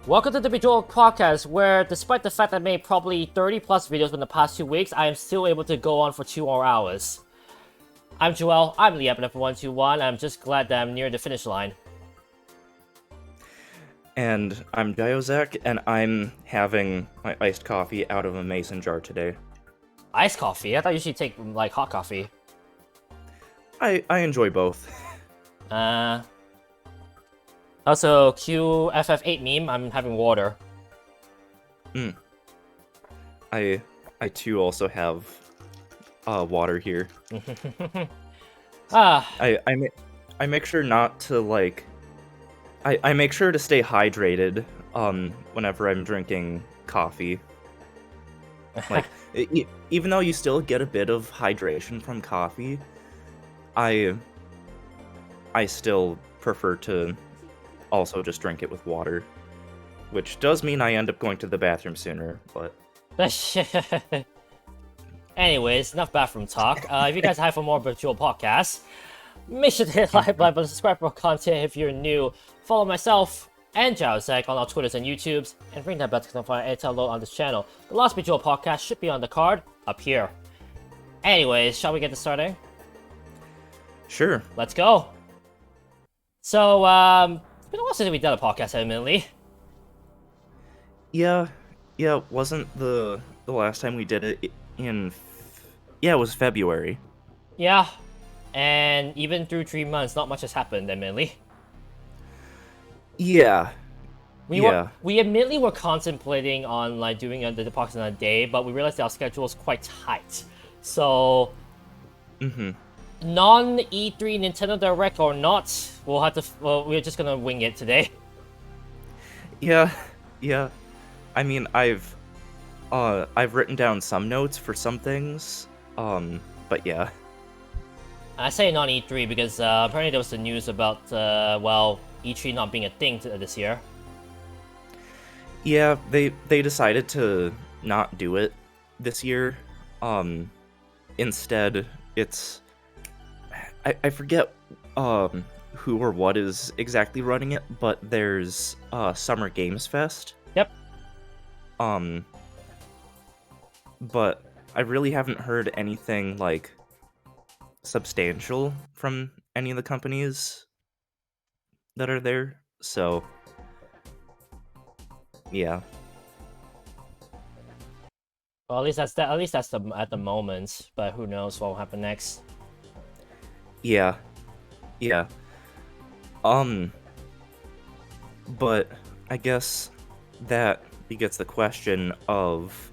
Welcome to the Bejeweled podcast, where despite the fact I made probably 30 plus videos in the past 2 weeks, I am still able to go on for 2 more hours. I'm Joel, I'm the Epic 121, I'm just glad that I'm near the finish line. And I'm Diozek, and I'm having my iced coffee out of a mason jar today. Iced coffee? I thought you should take, like, hot coffee. I enjoy both. Also, QFF8 meme, I'm having water. I too also have water here. I make sure not to like I make sure to stay hydrated whenever I'm drinking coffee. Like even though you still get a bit of hydration from coffee, I still prefer to also just drink it with water, which does mean I end up going to the bathroom sooner, but... Anyways, enough bathroom talk. If you guys have for more virtual podcasts, make sure to hit like button and subscribe for content if you're new. Follow myself and Jowsek on our Twitters and YouTubes, and ring that bell to notify any time load on this channel. The last virtual podcast should be on the card up here. Anyways, shall we get this started? Sure. Let's go. So, it's been a while since we done a podcast, admittedly. Yeah, wasn't the last time we did it in... Yeah, it was February. Yeah, and even through 3 months, not much has happened, admittedly. Yeah. We admittly were contemplating on like doing the podcast on a day, but we realized our schedule is quite tight. So, non-E3 Nintendo Direct or not, we'll have to. Well, we're just gonna wing it today. Yeah. I mean, I've written down some notes for some things, but yeah. I say non-E3 because apparently there was the news about well, E3 not being a thing this year. Yeah, they decided to not do it this year. Instead, it's... I forget who or what is exactly running it, but there's Summer Games Fest. Yep. But I really haven't heard anything like substantial from any of the companies that are there. So yeah. Well, at least that's that. At least that's at the moment. But who knows what will happen next? Yeah. But I guess that begets the question of,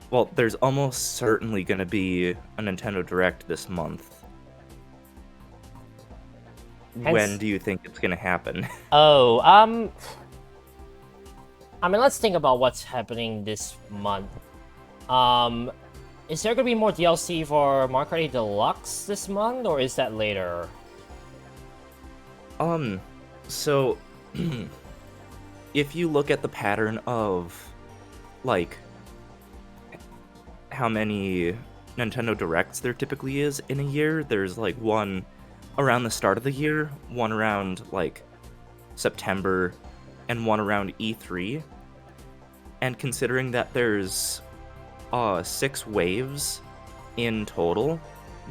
well, there's almost certainly going to be a Nintendo Direct this month. When do you think it's going to happen? Oh, I mean, let's think about what's happening this month. Is there gonna be more DLC for Mario Kart 8 Deluxe this month, or is that later? So, if you look at the pattern of, like, how many Nintendo Directs there typically is in a year, there's, like, one around the start of the year, one around, like, September, and one around E3. And considering that there's 6 waves in total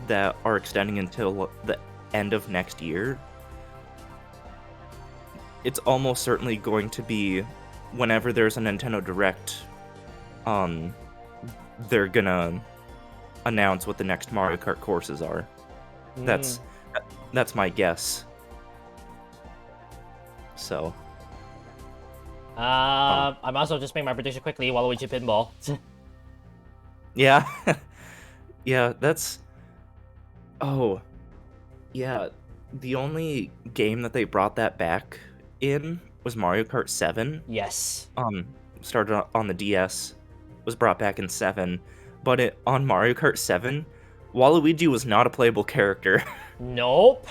that are extending until the end of next year, it's almost certainly going to be whenever there's a Nintendo Direct, they're gonna announce what the next Mario Kart courses are. That's my guess. So I might as well just make my prediction quickly, Waluigi Pinball. yeah. Yeah, that's... Oh, yeah, the only game that they brought that back in was Mario Kart 7. Yes. Started on the DS, was brought back in 7, but on Mario Kart 7, Waluigi was not a playable character. Nope.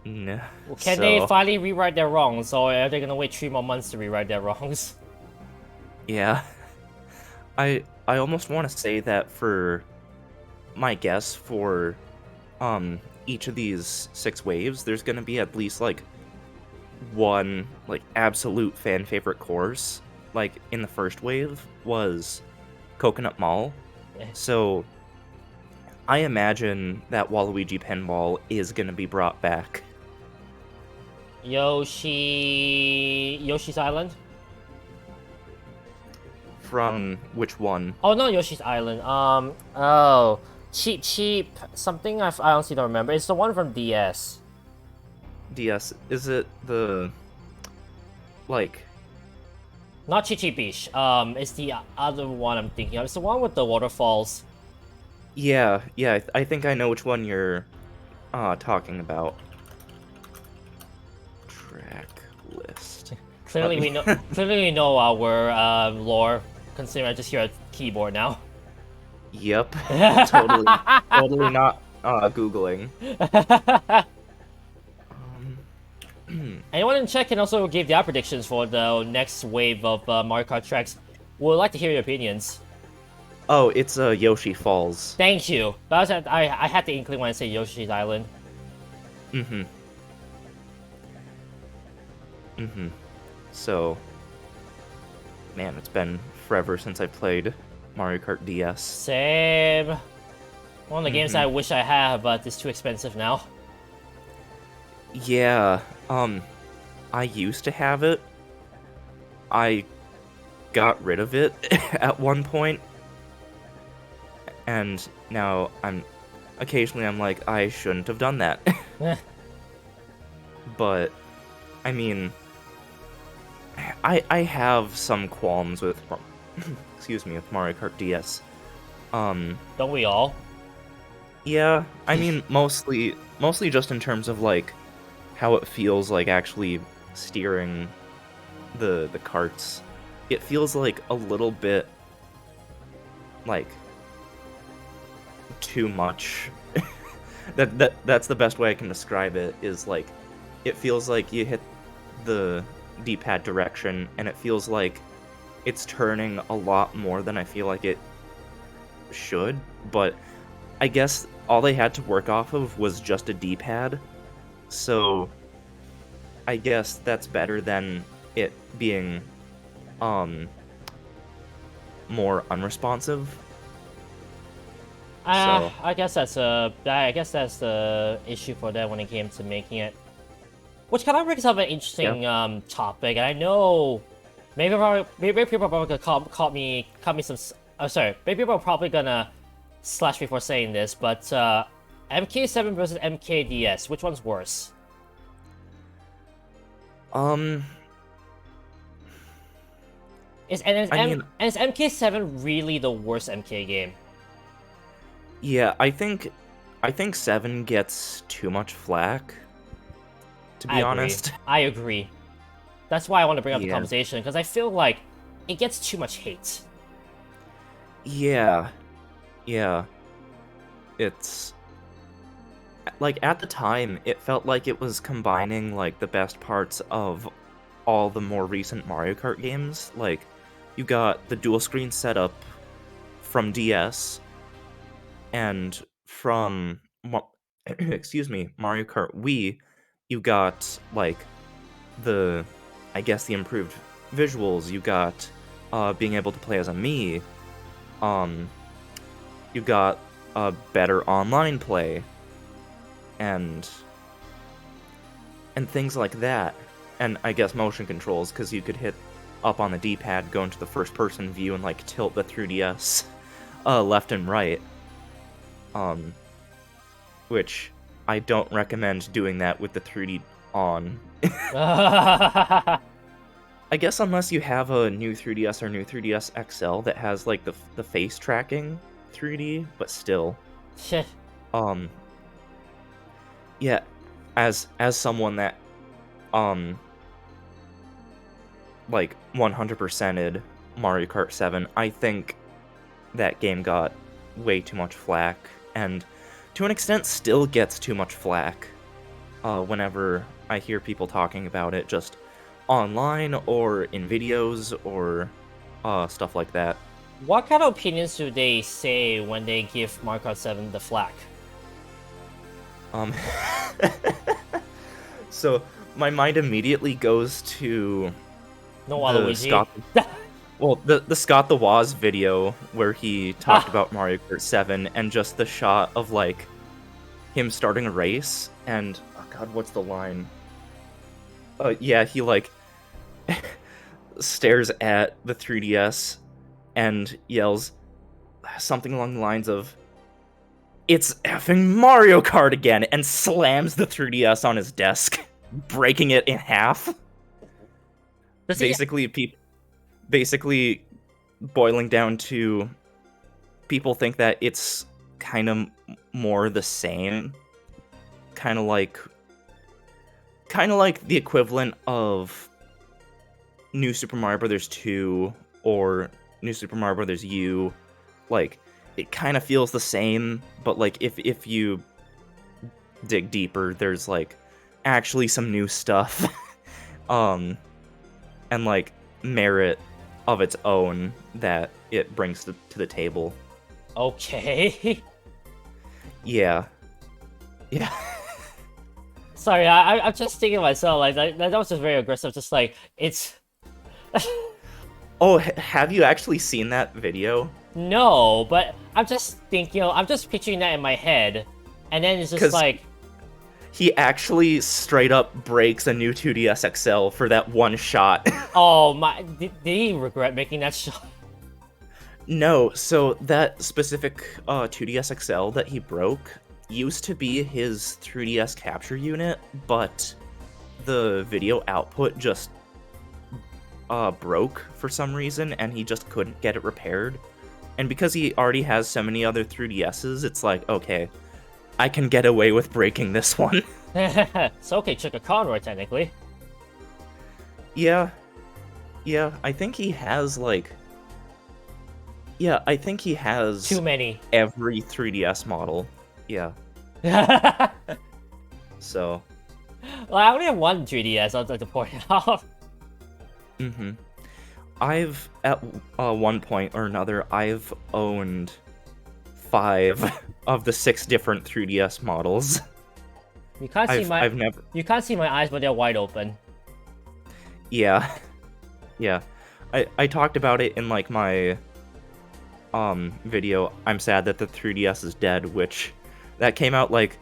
No. Well, can they finally rewrite their wrongs, or are they gonna wait 3 more months to rewrite their wrongs? Yeah. I almost want to say that for my guess for each of these 6 waves, there's gonna be at least like one like absolute fan favorite course, like in the first wave, was Coconut Mall. Eh. So I imagine that Waluigi Pinball is gonna be brought back. Yoshi's Island? From which one? Oh, no, Yoshi's Island. Oh, Cheap something. I honestly don't remember. It's the one from DS. DS? Is it the like? Not Cheap Beach. It's the other one I'm thinking of. It's the one with the waterfalls. Yeah, I think I know which one you're talking about. Track list. Clearly we know. Clearly we know our lore. Considering I just hear a keyboard now. Yep. Totally not Googling. Anyone in chat can also give their predictions for the next wave of Mario Kart tracks. We'd like to hear your opinions. Oh, it's Yoshi Falls. Thank you. But I had the inkling when I say Yoshi's Island. So, man, it's been forever since I played Mario Kart DS. Same. One of the games I wish I had, but it's too expensive now. Yeah, I used to have it. I got rid of it at one point. And now occasionally I'm like, I shouldn't have done that. But, I mean, I have some qualms with, excuse me, with Mario Kart DS. Don't we all? Yeah, I mean, mostly just in terms of, like, how it feels like actually steering the carts. It feels like a little bit, like, too much. That's the best way I can describe it, is like, it feels like you hit the D-pad direction, and it feels like it's turning a lot more than I feel like it should, but I guess all they had to work off of was just a D-pad, so I guess that's better than it being more unresponsive. So. I guess that's the issue for them when it came to making it. Which kind of brings up an interesting topic, and I know maybe people are probably gonna call me some. Oh, sorry, maybe people are probably gonna slash me for saying this, but MK7 versus MKDS, which one's worse? Is MK7 really the worst MK game? Yeah, I think 7 gets too much flack, to be honest. I agree. That's why I want to bring up the Yeah. conversation, because I feel like it gets too much hate. Yeah. It's like, at the time, it felt like it was combining like the best parts of all the more recent Mario Kart games. Like, you got the dual screen setup from DS, and from excuse me, Mario Kart Wii, you got like the improved visuals. You got being able to play as a Mii. You got a better online play, and things like that. And I guess motion controls, because you could hit up on the D-pad, go into the first-person view, and like tilt the 3DS left and right. Which I don't recommend doing that with the 3D on. I guess unless you have a new 3DS or new 3DS XL that has like the face tracking 3D, but still. Shit. Yeah, as someone that like 100%ed Mario Kart 7, I think that game got way too much flack, and to an extent still gets too much flack whenever I hear people talking about it, just online or in videos or stuff like that. What kind of opinions do they say when they give Mario Kart 7 the flack? So my mind immediately goes to No the Waluigi. the Scott the Woz video where he talked Ah, about Mario Kart 7 and just the shot of like him starting a race and oh god, what's the line? Yeah, he like stares at the 3DS and yells something along the lines of "It's effing Mario Kart again!" and slams the 3DS on his desk, breaking it in half. does he? Basically boiling down to people think that it's kind of more the same, kind of like the equivalent of New Super Mario Brothers 2 or New Super Mario Brothers U. Like it kind of feels the same, but like if you dig deeper, there's like actually some new stuff um and like merit of its own that it brings to the table. Okay. Yeah. Yeah. Sorry, I'm just thinking myself, like, that was just very aggressive, just like, it's... Oh, have you actually seen that video? No, but I'm just thinking, I'm just picturing that in my head, and then it's just 'Cause like... he actually straight up breaks a new 2DS XL for that one shot. Oh my, did he regret making that shot? No, so that specific 2DS XL that he broke used to be his 3DS capture unit, but the video output just broke for some reason, and he just couldn't get it repaired. And because he already has so many other 3DSs, it's like, okay, I can get away with breaking this one. It's okay, Chica Conroy, technically. Yeah, I think he has, like... Yeah, I think he has... Too many. every 3DS model. Yeah, so... Well, I only have one 3DS, I'd like to point out. Mm-hmm. I've, at one point or another, I've owned 5 of the 6 different 3DS models. You can't see my... I've never... You can't see my eyes, but they're wide open. Yeah. Yeah. I talked about it in, like, my... video, I'm sad that the 3DS is dead, which... That came out, like...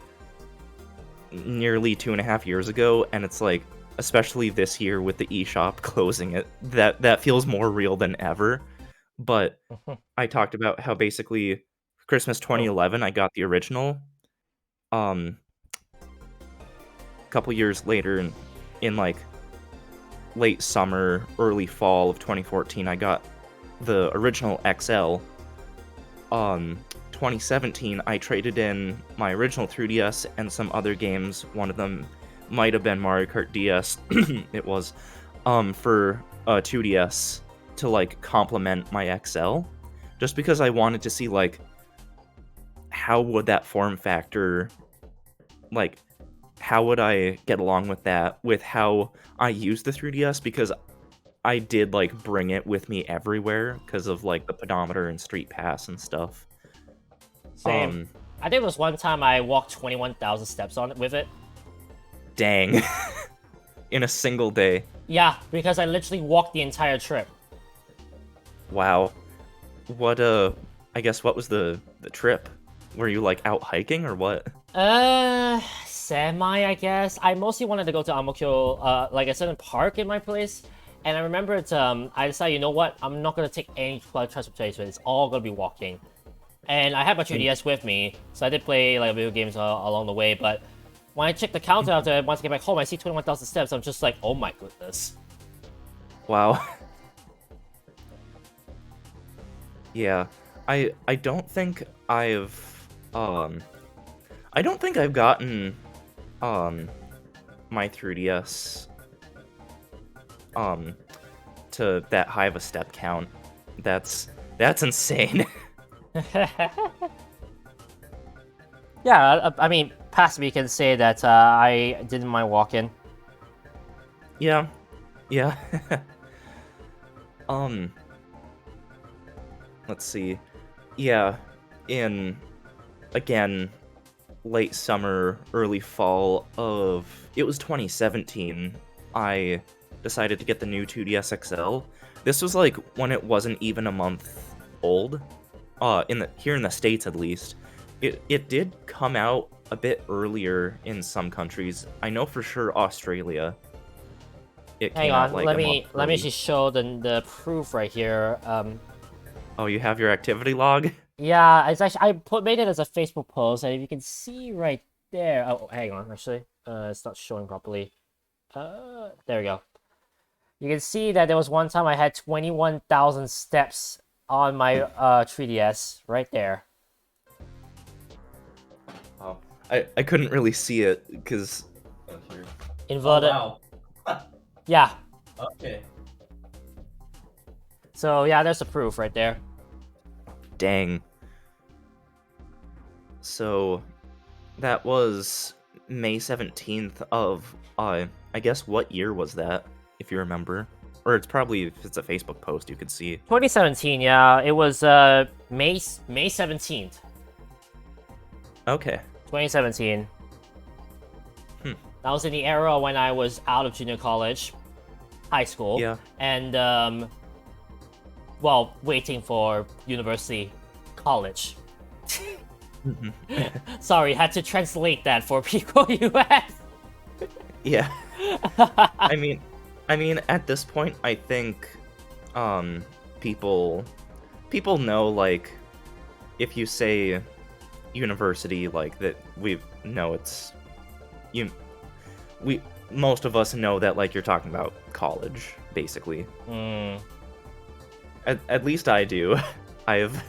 nearly 2.5 years ago, and it's like... Especially this year with the eShop closing it, that feels more real than ever. But I talked about how basically Christmas 2011 I got the original. A couple years later in like late summer, early fall of 2014, I got the original XL. 2017 I traded in my original 3DS and some other games. One of them might have been Mario Kart DS. It was for 2DS to like complement my XL, just because I wanted to see like how would that form factor, like how would I get along with that with how I use the 3DS, because I did like bring it with me everywhere because of like the pedometer and Street Pass and stuff. Same. I think it was one time I walked 21,000 steps on it with it. Dang. In a single day. Yeah, because I literally walked the entire trip. Wow. What I guess what was the trip? Were you like out hiking or what? Semi, I guess. I mostly wanted to go to Amokyo, like a certain park in my place. And I remember I decided, you know what? I'm not gonna take any public transportation. It's all gonna be walking. And I had my 3DS with me, so I did play like video games along the way, but when I checked the counter after once I get back home, I see 21,000 steps. I'm just like, oh my goodness. Wow. Yeah. I don't think I've gotten my 3DS to that high of a step count. That's insane. Yeah, I mean, past me can say that I didn't mind walking. Yeah. Let's see. Yeah, again, late summer, early fall of it was 2017, I decided to get the new 2DS XL. This was like when it wasn't even a month old. Here in the States at least. It did come out a bit earlier in some countries. I know for sure Australia. It Hang came out on, like a month let me early. just show the proof right here. Oh, you have your activity log? Yeah, it's actually made it as a Facebook post, and if you can see right there. Oh, hang on, actually, it's not showing properly. There we go. You can see that there was one time I had 21,000 steps on my 3DS right there. Oh, I couldn't really see it because. Oh, here. Inverted. Oh, wow. Yeah. Okay. So yeah, there's the proof right there. Dang. So that was May 17th of I guess what year was that, if you remember? Or it's probably if it's a Facebook post you could see. 2017. Yeah, it was May 17th. Okay. 2017. Hmm. That was in the era when I was out of junior college, high school, Yeah. and well, waiting for university, college. Sorry, had to translate that for people US. Yeah. I mean at this point I think people know, like, if you say university, like, that we know it's you we most of us know that, like, you're talking about college basically. Hmm. At least I do. I've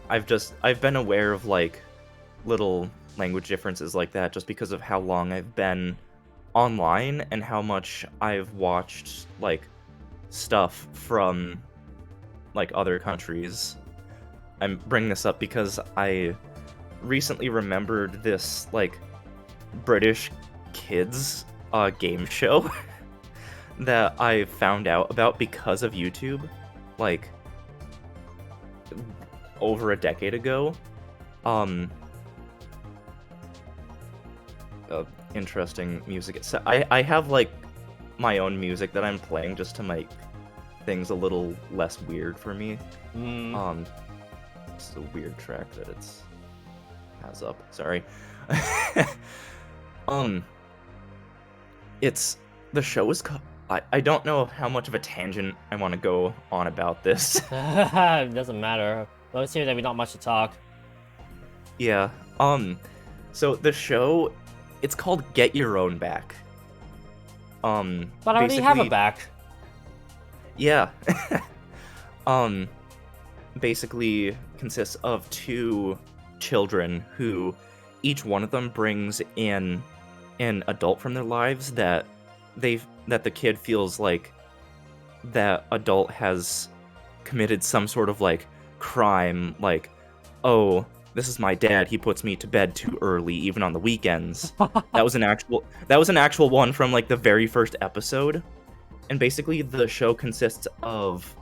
I've been aware of, like, little language differences like that just because of how long I've been online and how much I've watched, like, stuff from, like, other countries. I'm bringing this up because I recently remembered this, like, British kids game show that I found out about because of YouTube, like, over a decade ago. Interesting music. So I have, like, my own music that I'm playing just to make things a little less weird for me. Mm. It's a weird track that it's has up. Sorry. It's the show is. I don't know how much of a tangent I want to go on about this. It doesn't matter. Well, it seems that we not much to talk. Yeah. So the show, it's called Get Your Own Back. But I already have a basically- back. Yeah. Basically consists of two children who each one of them brings in an adult from their lives that the kid feels like that adult has committed some sort of, like, crime, like, oh, this is my dad, he puts me to bed too early even on the weekends. that was an actual one from, like, the very first episode. And basically the show consists of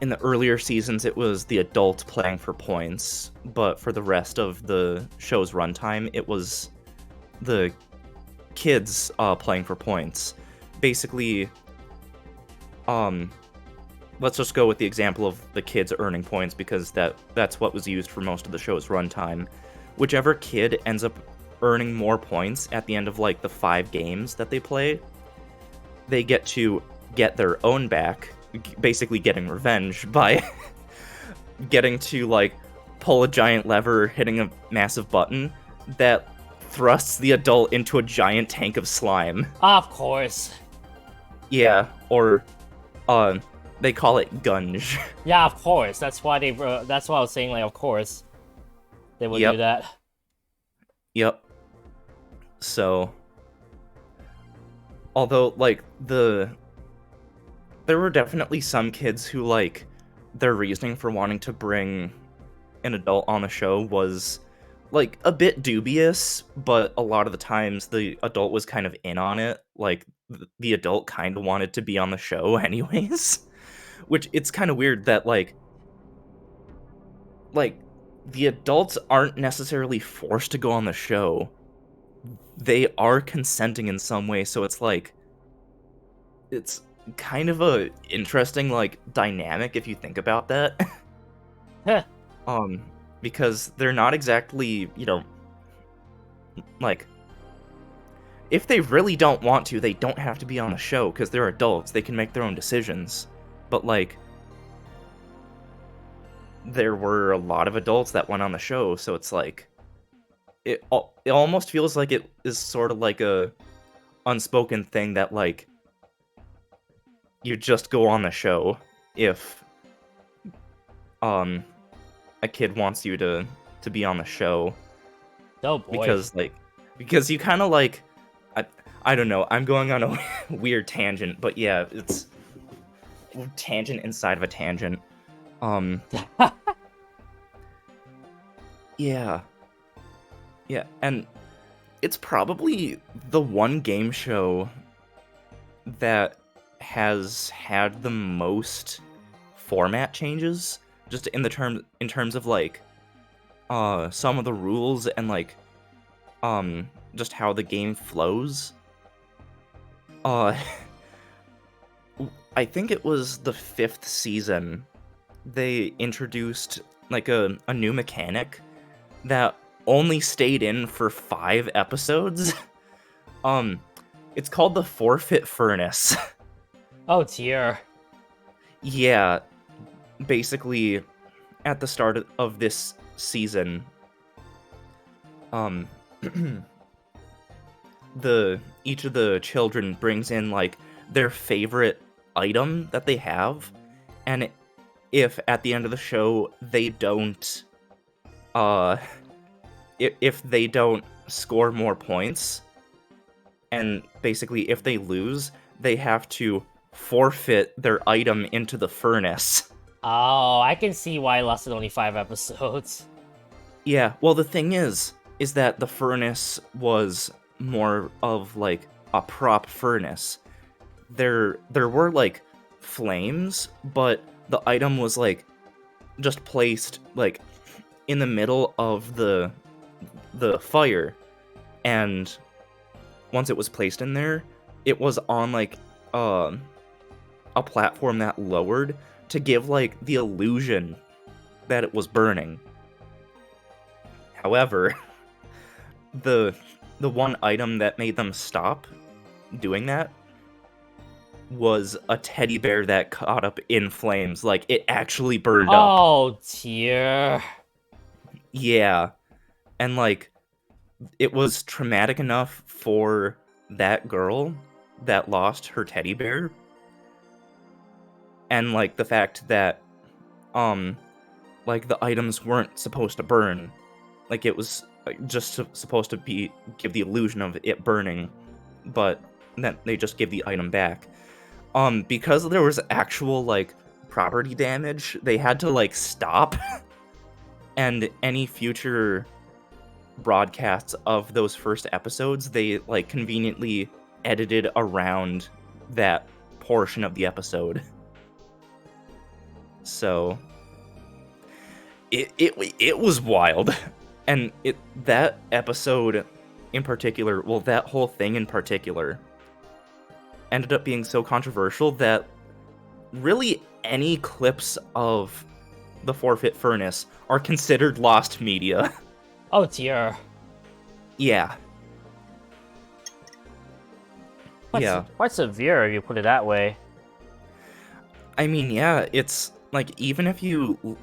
in the earlier seasons it was the adult playing for points, but for the rest of the show's runtime it was the kids playing for points. Basically, let's just go with the example of the kids earning points because that's what was used for most of the show's runtime. Whichever kid ends up earning more points at the end of, like, the 5 games that they play, they get to get their own back, basically getting revenge by getting to, like, pull a giant lever, hitting a massive button that thrusts the adult into a giant tank of slime. Of course. Yeah, or they call it gunge. Yeah, of course. That's why they. That's why I was saying, like, of course, they would Yep. do that. Yep. So, although, like, there were definitely some kids who, like, their reasoning for wanting to bring an adult on the show was, like, a bit dubious, but a lot of the times the adult was kind of in on it. Like, the adult kind of wanted to be on the show anyways. Which, it's kind of weird that, like, the adults aren't necessarily forced to go on the show. They are consenting in some way, so it's like it's kind of a interesting like dynamic if you think about that. Heh. um because they're not exactly, like if they really don't want to, they don't have to be on the show because they're adults. They can make their own decisions. But like there were a lot of adults that went on the show, so it's like it almost feels like it is sort of like a unspoken thing that like you just go on the show if a kid wants you to be on the show Oh boy. because you kind of like I, I don't know, I'm going on a weird tangent, but yeah, it's tangent inside of a tangent. Yeah. Yeah, and it's probably the one game show that has had the most format changes, just in terms of like some of the rules and like just how the game flows. uh I think it was the 5th season they introduced like a new mechanic that only stayed in for 5 episodes. um it's called the forfeit furnace. Oh dear. Yeah, basically at the start of this season, um the each of the children brings in like their favorite item that they have, and if at the end of the show they don't uh if they don't score more points, and basically if they lose, they have to forfeit their item into the furnace. Oh, I can see why it lasted only 5 episodes. Yeah, well, the thing is that the furnace was more of like a prop furnace. There were like flames, but the item was like just placed like in the middle of the fire, and once it was placed in there, it was on like a platform that lowered to give like the illusion that it was burning. However, the one item that made them stop doing that was a teddy bear that caught up in flames. Like, it actually burned up. Oh dear. Yeah. And like it was traumatic enough for that girl that lost her teddy bear, and like the fact that like the items weren't supposed to burn. Like, it was just supposed to be give the illusion of it burning, but then they just give the item back. Because there was actual like property damage, they had to like stop, and any future broadcasts of those first episodes, they like conveniently edited around that portion of the episode. So it was wild. And that episode in particular, well, that whole thing in particular ended up being so controversial that really any clips of the forfeit furnace are considered lost media. Oh dear. Yeah. Yeah. Quite severe if you put it that way. I mean, yeah, it's like, even if you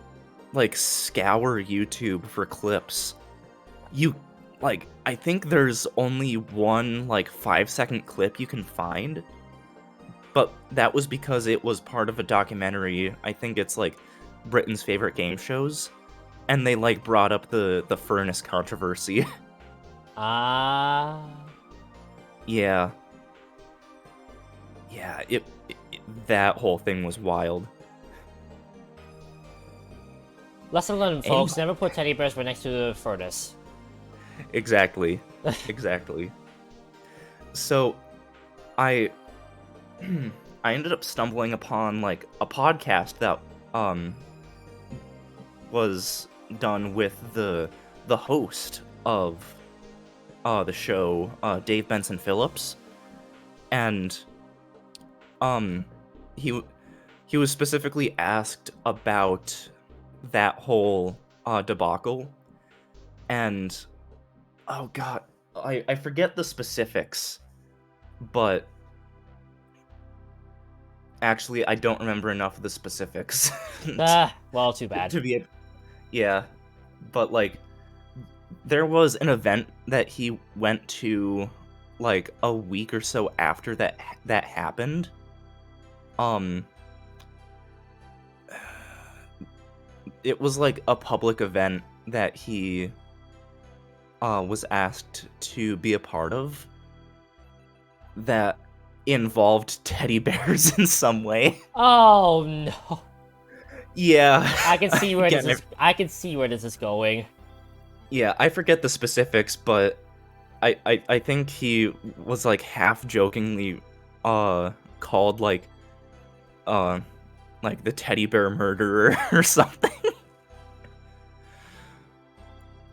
like scour YouTube for clips, you like, I think there's only one like 5-second clip you can find, but that was because it was part of a documentary. I think it's like Britain's favorite game shows, and they like brought up the furnace controversy. Ah. Yeah. Yeah, that whole thing was wild. Lesson learned, folks. Never put teddy bears right next to the furnace. Exactly. Exactly. So, I I ended up stumbling upon like a podcast that was done with the host of the show, Dave Benson Phillips, and he he was specifically asked about that whole debacle, and oh god, I forget the specifics, but actually I don't remember enough of the specifics Well, too bad. to be yeah, but like there was an event that he went to like a week or so after that happened. Um it was like a public event that he was asked to be a part of that involved teddy bears in some way. Oh no! Yeah. I can see where Again, I can see where this is going. yeah, I forget the specifics, but I think he was like half jokingly called uh like the teddy bear murderer or something.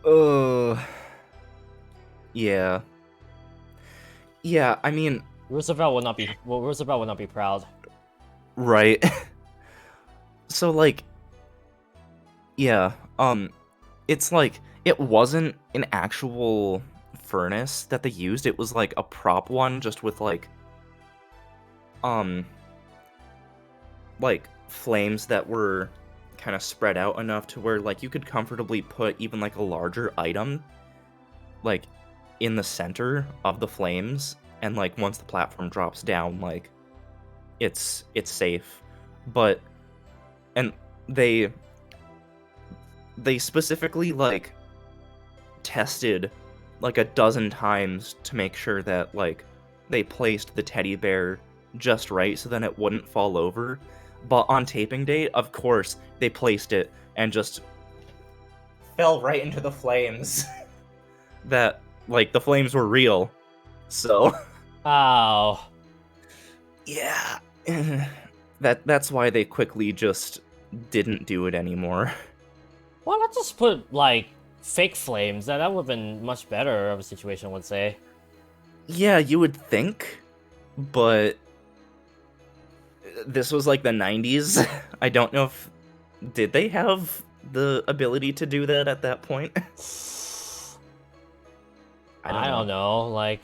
Oh. Yeah. Yeah, I mean, Roosevelt will not be. Well, Roosevelt will not be proud. right. So like yeah, it's like it wasn't an actual furnace that they used. It was like a prop one just with um like flames that were kind of spread out enough to where like you could comfortably put even like a larger item like in the center of the flames, and like once the platform drops down, like it's safe. But and they specifically like tested like a dozen times to make sure that like they placed the teddy bear just right so then it wouldn't fall over. But on taping day, of course, they placed it and just fell right into the flames. That like the flames were real. So Oh. yeah. That's why they quickly just didn't do it anymore. Well, let's just put like fake flames. That would have been much better of a situation, I would say. Yeah, you would think, but this was like the 90s. I don't know if did they have the ability to do that at that point. I don't know. Like,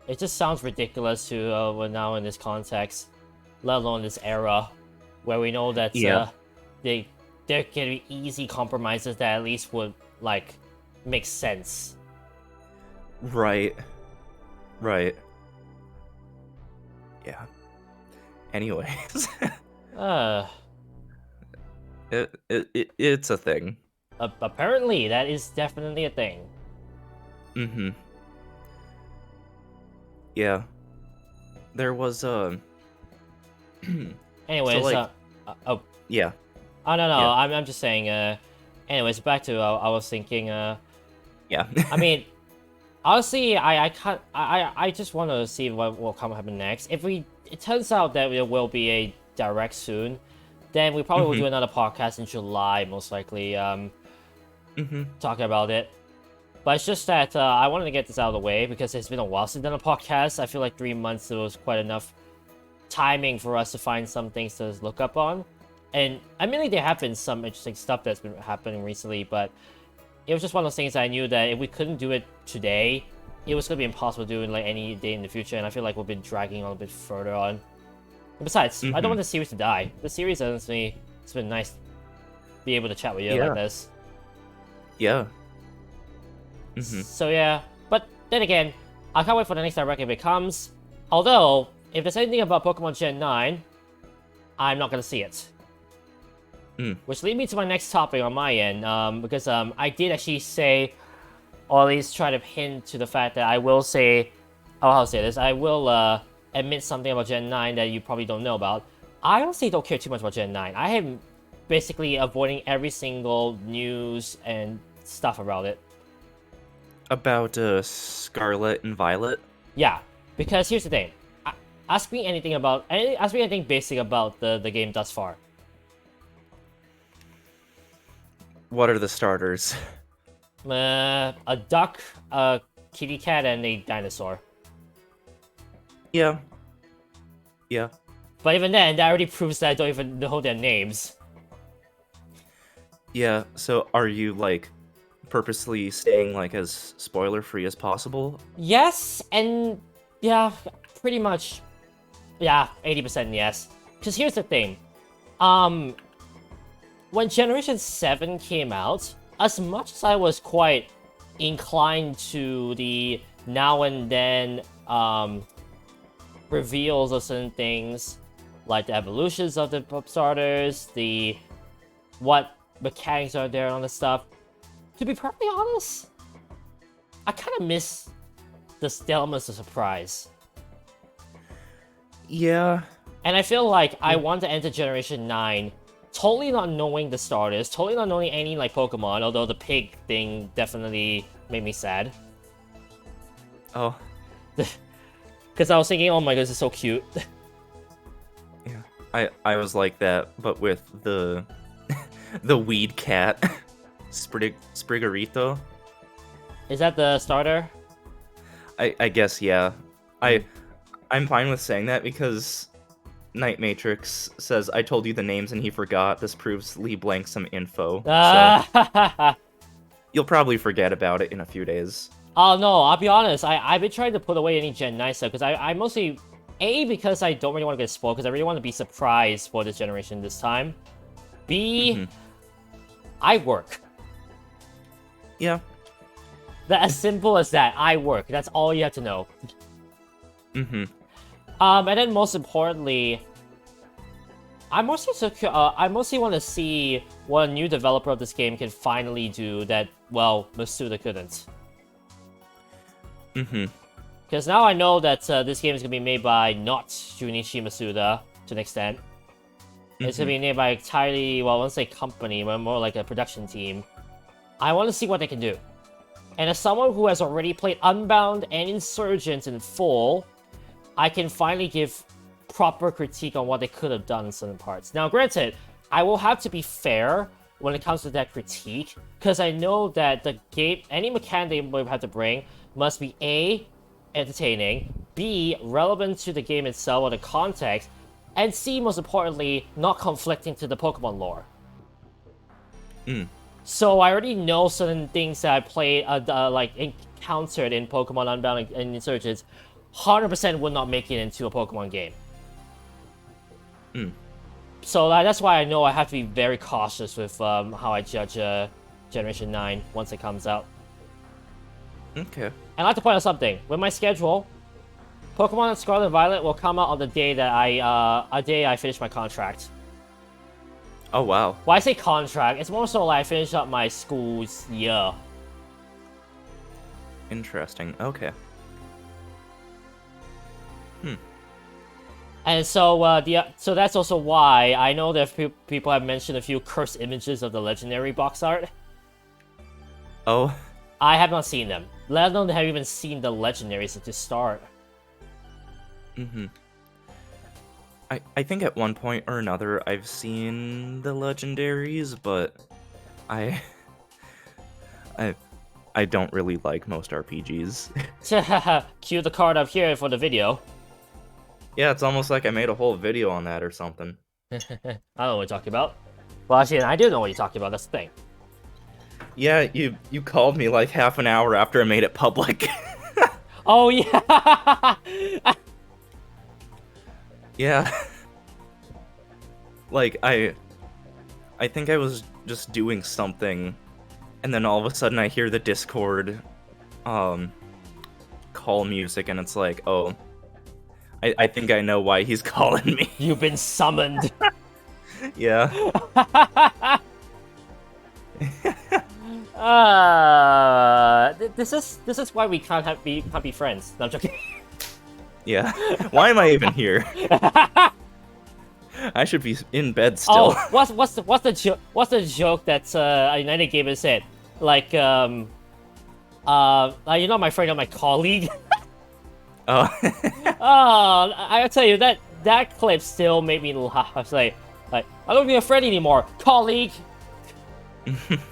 it just sounds ridiculous to we're now in this context, let alone this era, where we know that Yeah. there can be easy compromises that at least would like make sense. Right. Yeah. Anyways, Uh, it's a thing. apparently that is definitely a thing. Mm-hmm. Yeah. There was Anyways, like- oh yeah. no, Yeah. I'm just saying. Anyways, back to I was thinking. Yeah. I mean, honestly, I can't. I just want to see what will happen next. If it turns out that there will be a direct soon, then we probably will do another podcast in July, most likely. Talking about it. But it's just that I wanted to get this out of the way because it's been a while since I've done a podcast. I feel like 3 months was quite enough timing for us to find some things to look up on. And I mean, like, there have been some interesting stuff that's been happening recently, but it was just one of those things I knew that if we couldn't do it today, it was going to be impossible to do in like any day in the future, and I feel like we've been dragging on a bit further on. And besides, I don't want the series to die. The series, honestly, it's been nice to be able to chat with you like this. Yeah. So yeah, but then again, I can't wait for the next direct if it comes. Although, if there's anything about Pokemon Gen 9, I'm not gonna see it. Which leads me to my next topic on my end, because I did actually say, or at least try to hint to the fact that I will say, oh, how to say this, I will admit something about Gen 9 that you probably don't know about. I honestly don't care too much about Gen 9. I am basically avoiding every single news and stuff about it. About Scarlet and Violet. Yeah, because here's the thing. Ask me anything basic about the game thus far. what are the starters? A duck, a kitty cat, and a dinosaur. Yeah. Yeah. But even then, that already proves that I don't even know their names. Yeah, so are you, like, purposely staying, like, as spoiler-free as possible? Yes, and yeah, pretty much. Yeah, 80% yes. Because here's the thing. When Generation 7 came out, as much as I was quite inclined to the now and then reveals of certain things, like the evolutions of the starters, the what mechanics are there on the stuff, to be perfectly honest, I kind of miss the elements of surprise. Yeah. And I feel like I want to enter Generation 9 totally not knowing the starters, totally not knowing any, like, Pokemon, although the pig thing definitely made me sad. Oh. Because I was thinking, oh my god, this is so cute. Yeah. I was like that, but with the the weed cat. Sprigarito. Is that the starter? I guess, yeah. I'm fine with saying that because Night Matrix says, I told you the names and he forgot. This proves Lee blanked some info. So you'll probably forget about it in a few days. Oh no, I'll be honest. I've been trying to put away any Gen 9 stuff because I mostly... A, because I don't really want to get spoiled because I really want to be surprised for this generation this time. B, I work. Yeah. That as simple as that. I work. That's all you have to know. Mm-hmm. And then most importantly, I mostly want to see what a new developer of this game can finally do that, well, Masuda couldn't. Mm-hmm. Because now I know that this game is going to be made by not Junichi Masuda, to an extent. It's going to be made by entirely, well, I won't say company, but more like a production team. I want to see what they can do. And as someone who has already played Unbound and Insurgent in full, I can finally give proper critique on what they could have done in certain parts. Now, granted, I will have to be fair when it comes to that critique, because I know that the game, any mechanic they will have to bring, must be A, entertaining, B, relevant to the game itself or the context, and C, most importantly, not conflicting to the Pokemon lore. So I already know certain things that I played, like, encountered in Pokemon Unbound and Insurgents, 100% would not make it into a Pokemon game. So that's why I know I have to be very cautious with how I judge Generation 9 once it comes out. Okay. And I'd like to point out something. With my schedule, Pokemon Scarlet and Violet will come out on the day that I finish my contract. Oh, wow. When I say contract, it's more so like I finish up my school's year. Interesting. Okay. And so, so that's also why I know that people have mentioned a few cursed images of the legendary box art. Oh. I have not seen them. Let alone have even seen the legendaries at the start. I think at one point or another I've seen the legendaries, but I don't really like most RPGs. Cue the card up here for the video. Yeah, it's almost like I made a whole video on that or something. I don't know what you're talking about. Well, actually, I do know what you're talking about. That's the thing. Yeah, you called me like half an hour after I made it public. Oh, yeah! Yeah. Like, I think I was just doing something, and then all of a sudden I hear the Discord, call music, and it's like, oh, I think I know why he's calling me. You've been summoned. Yeah. This is why we can't be friends. No, I'm joking. Yeah. Why am I even here? I should be in bed still. Oh, what's the joke that United Gamer said? Like, you're not my friend, you're my colleague. Oh. Oh, I'll tell you that clip still made me laugh. I was like, I don't be a friend anymore, colleague.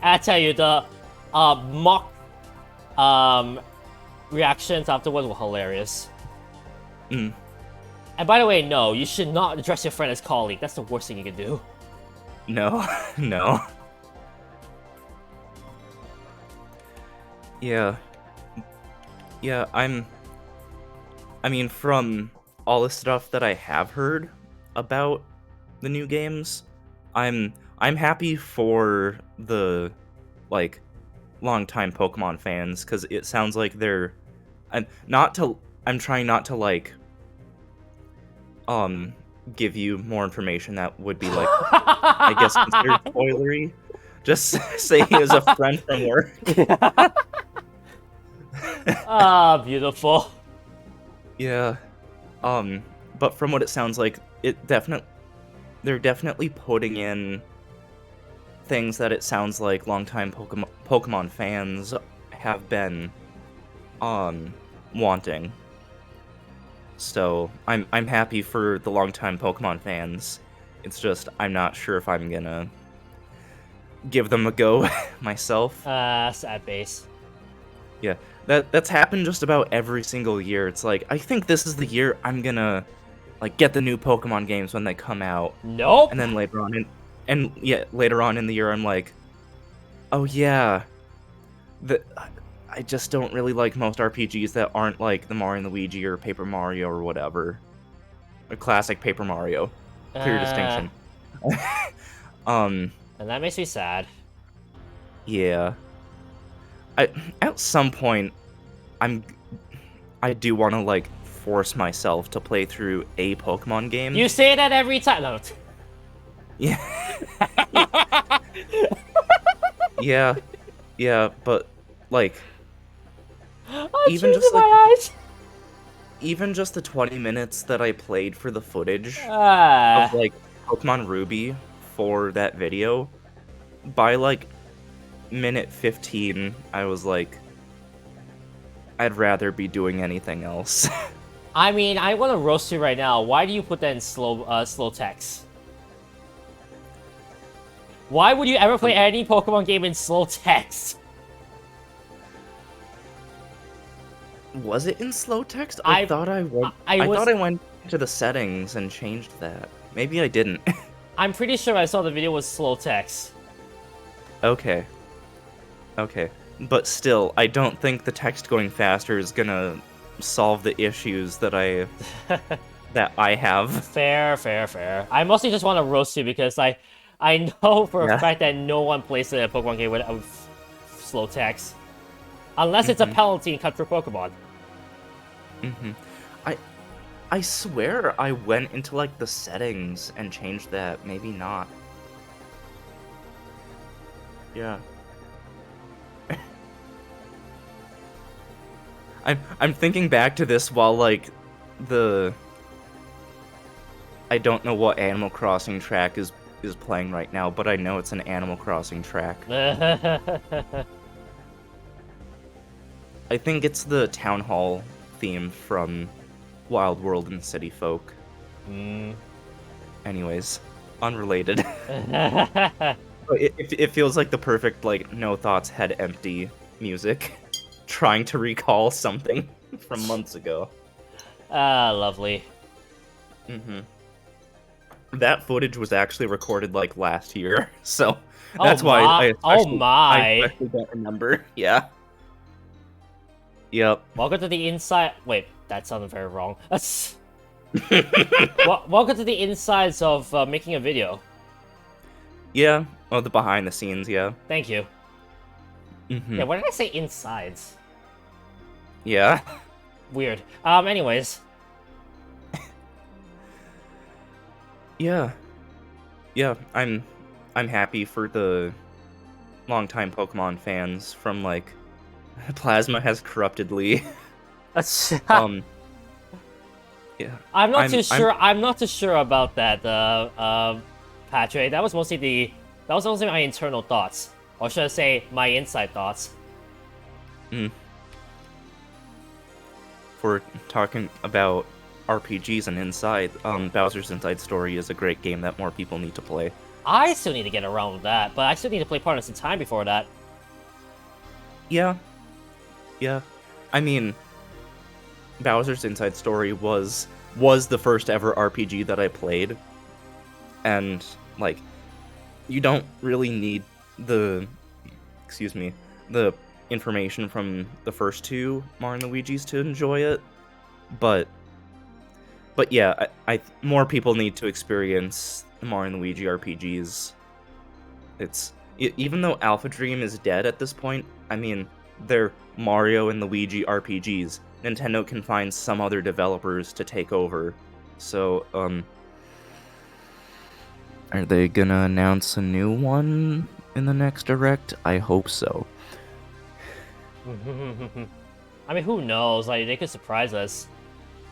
I tell you, the mock reactions afterwards were hilarious. Mm. And by the way, no, you should not address your friend as colleague. That's the worst thing you can do. No, no. Yeah. Yeah, I mean, from all the stuff that I have heard about the new games, I'm happy for the, like, longtime Pokemon fans, because it sounds like they're... I'm trying not to, like, give you more information that would be, like, I guess considered spoilery. Just saying as a friend from work. Ah, beautiful. Yeah. But from what it sounds like, they're definitely putting in things that it sounds like longtime Pokemon fans have been wanting. So I'm happy for the longtime Pokemon fans. It's just I'm not sure if I'm gonna give them a go myself. Sad face. Yeah, that's happened just about every single year. It's like, I think this is the year I'm gonna, like, get the new Pokemon games when they come out. Nope. And then later on in the year, I'm like, oh yeah, I just don't really like most RPGs that aren't like the Mario and Luigi or Paper Mario or whatever. A classic Paper Mario. Clear distinction. And that makes me sad. Yeah. At some point, I do want to, like, force myself to play through a Pokemon game. You say that every time. No. Yeah. Yeah, but, like, even just the 20 minutes that I played for the footage of, like, Pokemon Ruby for that video, by, like, minute 15, I was like, I'd rather be doing anything else. I mean, I want to roast you right now. Why do you put that in slow text? Why would you ever play any Pokemon game in slow text? Was it in slow text? I thought I went to the settings and changed that. Maybe I didn't. I'm pretty sure I saw the video with slow text. Okay. But still, I don't think the text going faster is gonna solve the issues that I have. Fair. I mostly just want to roast you because I know for a fact that no one plays a Pokemon game with slow text. Unless it's a penalty in Cut Through Pokemon. I swear I went into, like, the settings and changed that. Maybe not. Yeah. I'm thinking back to this while, like, I don't know what Animal Crossing track is playing right now, but I know it's an Animal Crossing track. I think it's the Town Hall theme from Wild World and City Folk. Anyways, unrelated. It feels like the perfect, like, no thoughts, head empty music. Trying to recall something from months ago. Lovely. That footage was actually recorded, like, last year, so that's why I especially don't remember. Yeah. Yep. Welcome to the inside. Wait, that sounded very wrong. Welcome to the insides of making a video. Yeah. Oh, the behind the scenes. Yeah. Thank you. Yeah. Why did I say insides? Yeah. Weird. Anyways. Yeah. I'm happy for the longtime Pokemon fans from, like, Plasma has corruptedly. Yeah. I'm not too sure. I'm not too sure about that, Patrick. That was mostly my internal thoughts, or should I say, my inside thoughts. For talking about RPGs and Inside, Bowser's Inside Story is a great game that more people need to play. I still need to get around with that, but I still need to play Partners in Time before that. Yeah, yeah. I mean, Bowser's Inside Story was the first ever RPG that I played, and like, you don't really need the, excuse me, the information from the first two Mario and Luigi's to enjoy it, but yeah, I more people need to experience the Mario and Luigi RPGs. Even though Alpha Dream is dead at this point, I mean, they're Mario and Luigi RPGs. Nintendo can find some other developers to take over. So, are they gonna announce a new one in the next Direct? I hope so. I mean, who knows? Like, they could surprise us.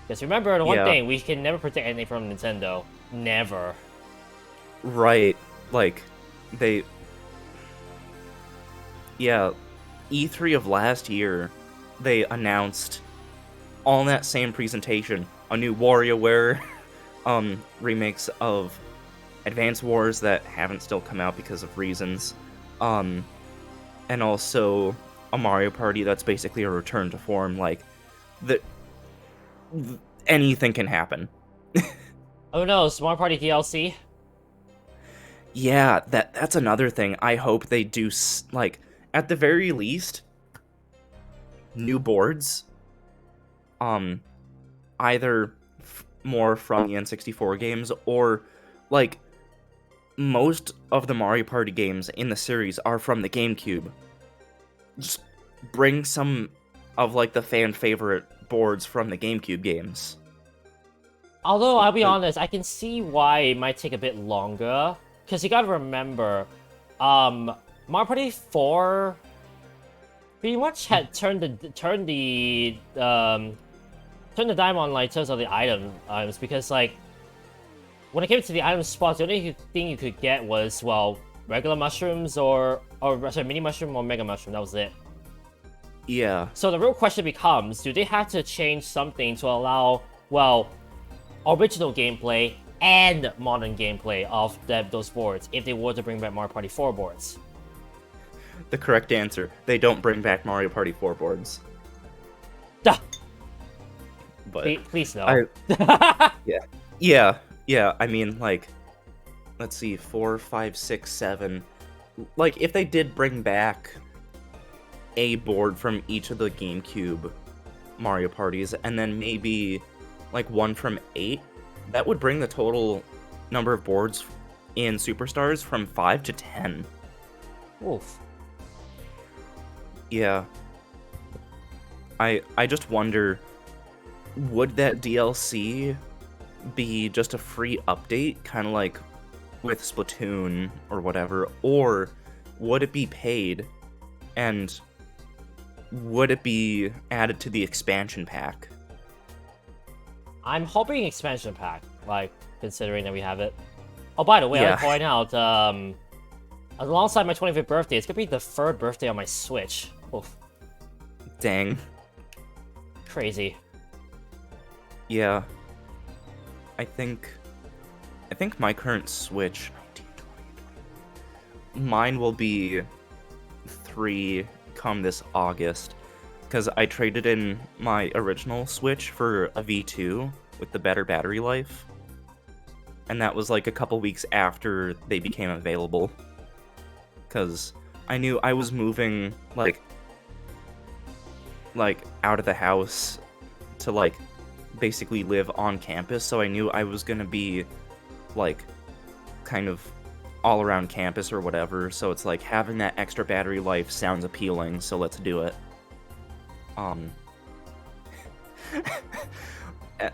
Because remember, the one Yeah. thing, we can never predict anything from Nintendo. Never. Right, like, they... Yeah, E3 of last year, they announced, all in that same presentation, a new WarioWare remakes of Advance Wars that haven't still come out because of reasons, and also a Mario Party that's basically a return to form. Like, anything can happen. Oh no, Smart Party DLC? Yeah, that's another thing. I hope they do, like, at the very least, new boards. Either more from the N64 games, or, like, most of the Mario Party games in the series are from the GameCube. Just bring some of, like, the fan favorite boards from the GameCube games. Although, I'll be honest, I can see why it might take a bit longer. Because you gotta remember, Mario Party 4 pretty much had turned the dime on, like, in terms of the items, because, like, when it came to the item spots, the only thing you could get was, well, regular mushrooms or sorry, mini mushroom or mega mushroom. That was it. Yeah. So the real question becomes, do they have to change something to allow, well, original gameplay and modern gameplay of those boards if they were to bring back Mario Party 4 boards? The correct answer: they don't bring back Mario Party 4 boards. Duh. But please no. Yeah. I mean, like, let's see, 4, 5, 6, 7. Like, if they did bring back a board from each of the GameCube Mario parties, and then maybe like one from 8, that would bring the total number of boards in Superstars from 5 to 10. Oof. Yeah. I just wonder, would that DLC be just a free update, kind of like with Splatoon or whatever, or would it be paid, and would it be added to the expansion pack? I'm hoping expansion pack, like, considering that we have it. Oh, by the way, Yeah. I'll point out, alongside my 25th birthday, it's gonna be the 3rd birthday on my Switch. Oof. Dang. Crazy. Yeah. I think my current Switch, mine will be 3 come this August, because I traded in my original Switch for a V2 with the better battery life, and that was like a couple weeks after they became available, because I knew I was moving like out of the house to, like, basically live on campus, so I knew I was gonna be like kind of all around campus or whatever, so it's like having that extra battery life sounds appealing, so let's do it.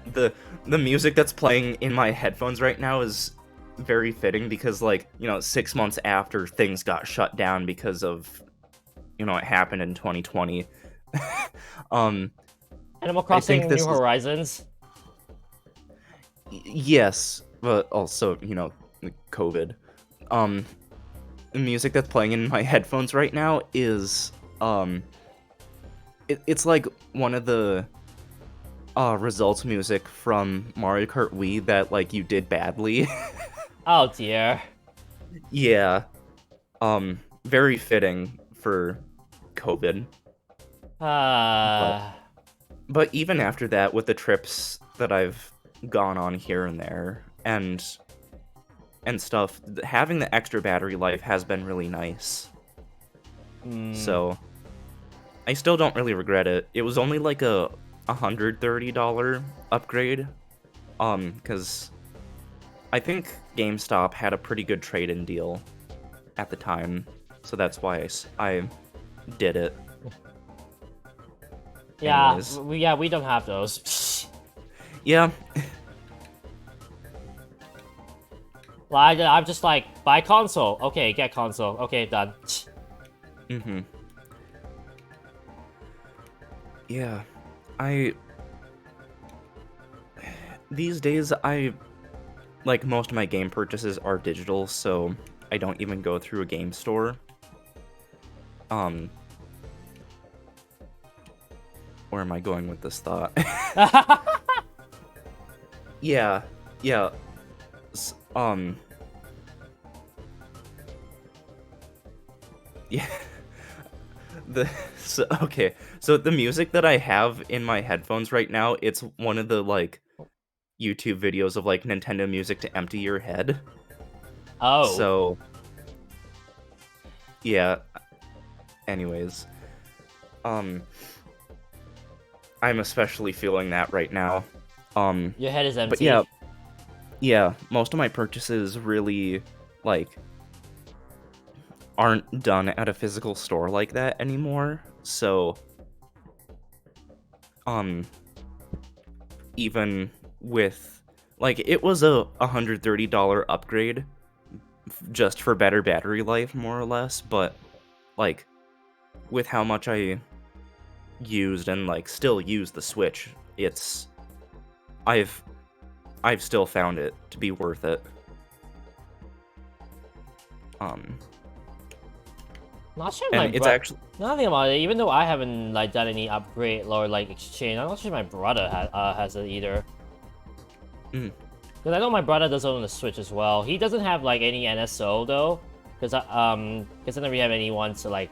The music that's playing in my headphones right now is very fitting, because, like, 6 months after things got shut down because of, it happened in 2020. Animal Crossing this New is- Horizons. Yes, but also, COVID. The music that's playing in my headphones right now is, it's like one of the results music from Mario Kart Wii that, like, you did badly. Oh dear. Yeah. Very fitting for COVID. But Uh, but even after that, with the trips that I've gone on here and there and stuff, having the extra battery life has been really nice. mm, So I still don't really regret it. It was only like a $130 upgrade. Because I think GameStop had a pretty good trade-in deal at the time, so that's why I did it. yeah, Anyways, we don't have those. yeah. Like, I'm just like, buy console. Okay, get console. Okay, done. Mm-hmm. Yeah. I these days I like most of my game purchases are digital, so I don't even go through a game store. Um, where am I going with this thought? Yeah, yeah. s- Um, yeah. Okay. So the music that I have in my headphones right now, it's one of the like YouTube videos of like Nintendo music to empty your head. Oh. So, yeah, anyways, um I'm especially feeling that right now. Um Your head is but yeah, empty. yeah, most of my purchases really like aren't done at a physical store like that anymore. So, um even with like it was a $130 upgrade just for better battery life more or less, but like with how much I used and like still use the Switch, it's I've I've still found it to be worth it. Um Not sure my and it's brother. actually Nothing about it. Even though I haven't like done any upgrade or like exchange, I'm not sure my brother has it either. mm, Because I know my brother does own a Switch as well. He doesn't have like any NSO though, because because I never have anyone to like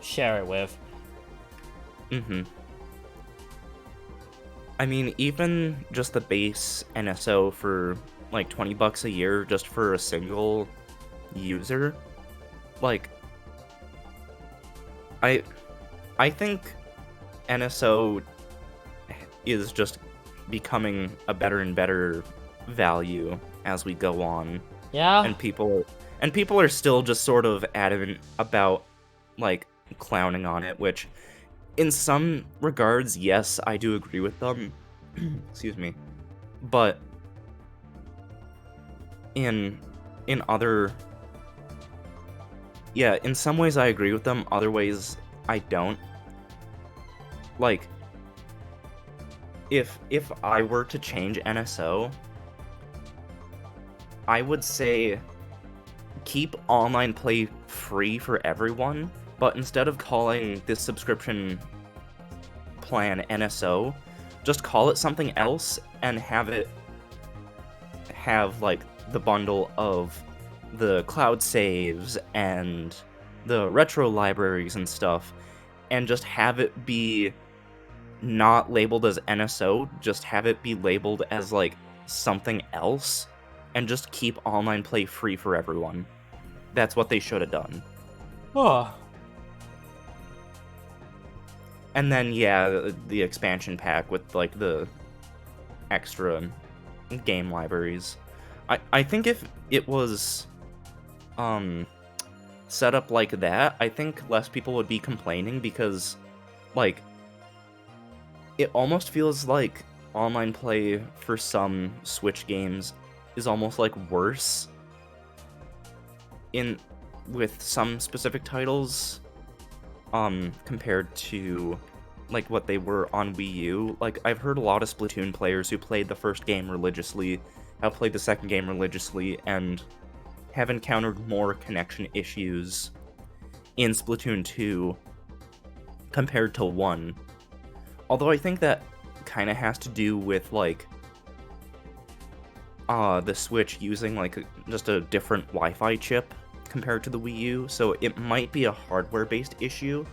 share it with. mhm. I mean, even just the base NSO for like $20 a year just for a single user, like I I think NSO is just becoming a better and better value as we go on, Yeah. and people are still just sort of adamant about like clowning on it, which in some regards, yes, I do agree with them. Excuse me. But in in other yeah, in some ways I agree with them, other ways I don't. Like if I were to change NSO, I would say keep online play free for everyone, but instead of calling this subscription plan NSO, just call it something else and have it have like the bundle of the cloud saves and the retro libraries and stuff, and just have it be not labeled as NSO, just have it be labeled as like something else, and just keep online play free for everyone. That's what they should have done. Oh. And then yeah, the expansion pack with like the extra game libraries. I think if it was um set up like that, I think less people would be complaining because like it almost feels like online play for some Switch games is almost like worse in with some specific titles compared to like what they were on Wii U. Like I've heard a lot of Splatoon players who played the first game religiously, have played the second game religiously, and have encountered more connection issues in Splatoon 2 compared to 1. Although I think that kind of has to do with like the Switch using like just a different Wi-Fi chip compared to the Wii U, so it might be a hardware-based issue.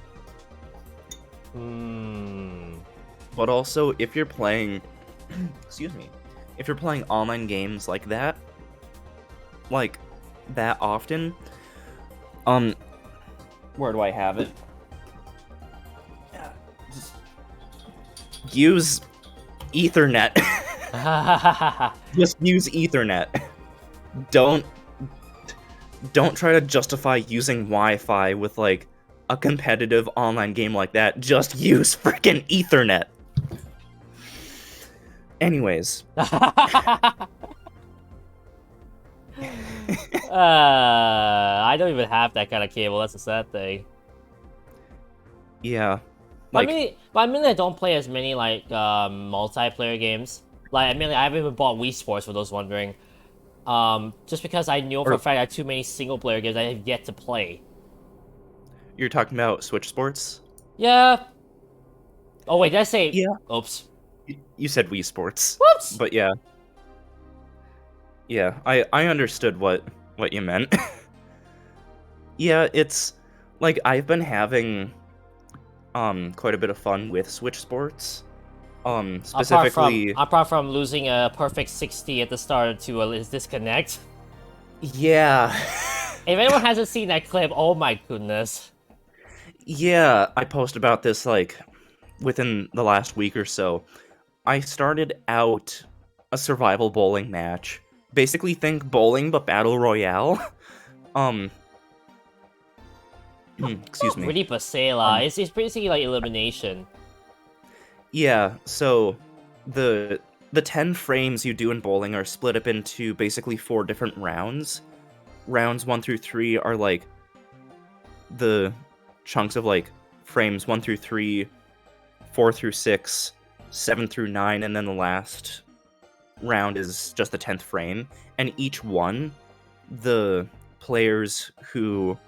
But also, if you're playing, excuse me, if you're playing online games like that often, where do I have it? Just use Ethernet. Just use Ethernet. Don't try to justify using Wi-Fi with like a competitive online game like that. Just use freaking Ethernet. Anyways. I don't even have that kind of cable. That's a sad thing. Yeah. Like, I mean, I don't play as many like multiplayer games. Like, I mean, I haven't even bought Wii Sports for those wondering. Just because I knew for a fact I have too many single player games I have yet to play. You're talking about Switch Sports? Yeah. Oh wait, did I say? Yeah. Oops. You said Wii Sports. Whoops. But yeah. Yeah, I understood what you meant. Yeah, it's like I've been having quite a bit of fun with Switch Sports. Specifically apart from losing a perfect 60 at the start to a disconnect. Yeah. If anyone hasn't seen that clip, oh my goodness. Yeah, I posted about this like within the last week or so. I started out a survival bowling match. Basically think bowling but battle royale. Excuse me. Really Basela. It's basically like elimination. Yeah, so the 10 frames you do in bowling are split up into basically 4 different rounds. Rounds 1 through 3 are like the chunks of like frames 1 through 3, 4 through 6, 7 through 9, and then the last round is just the 10th frame. And each one, the players who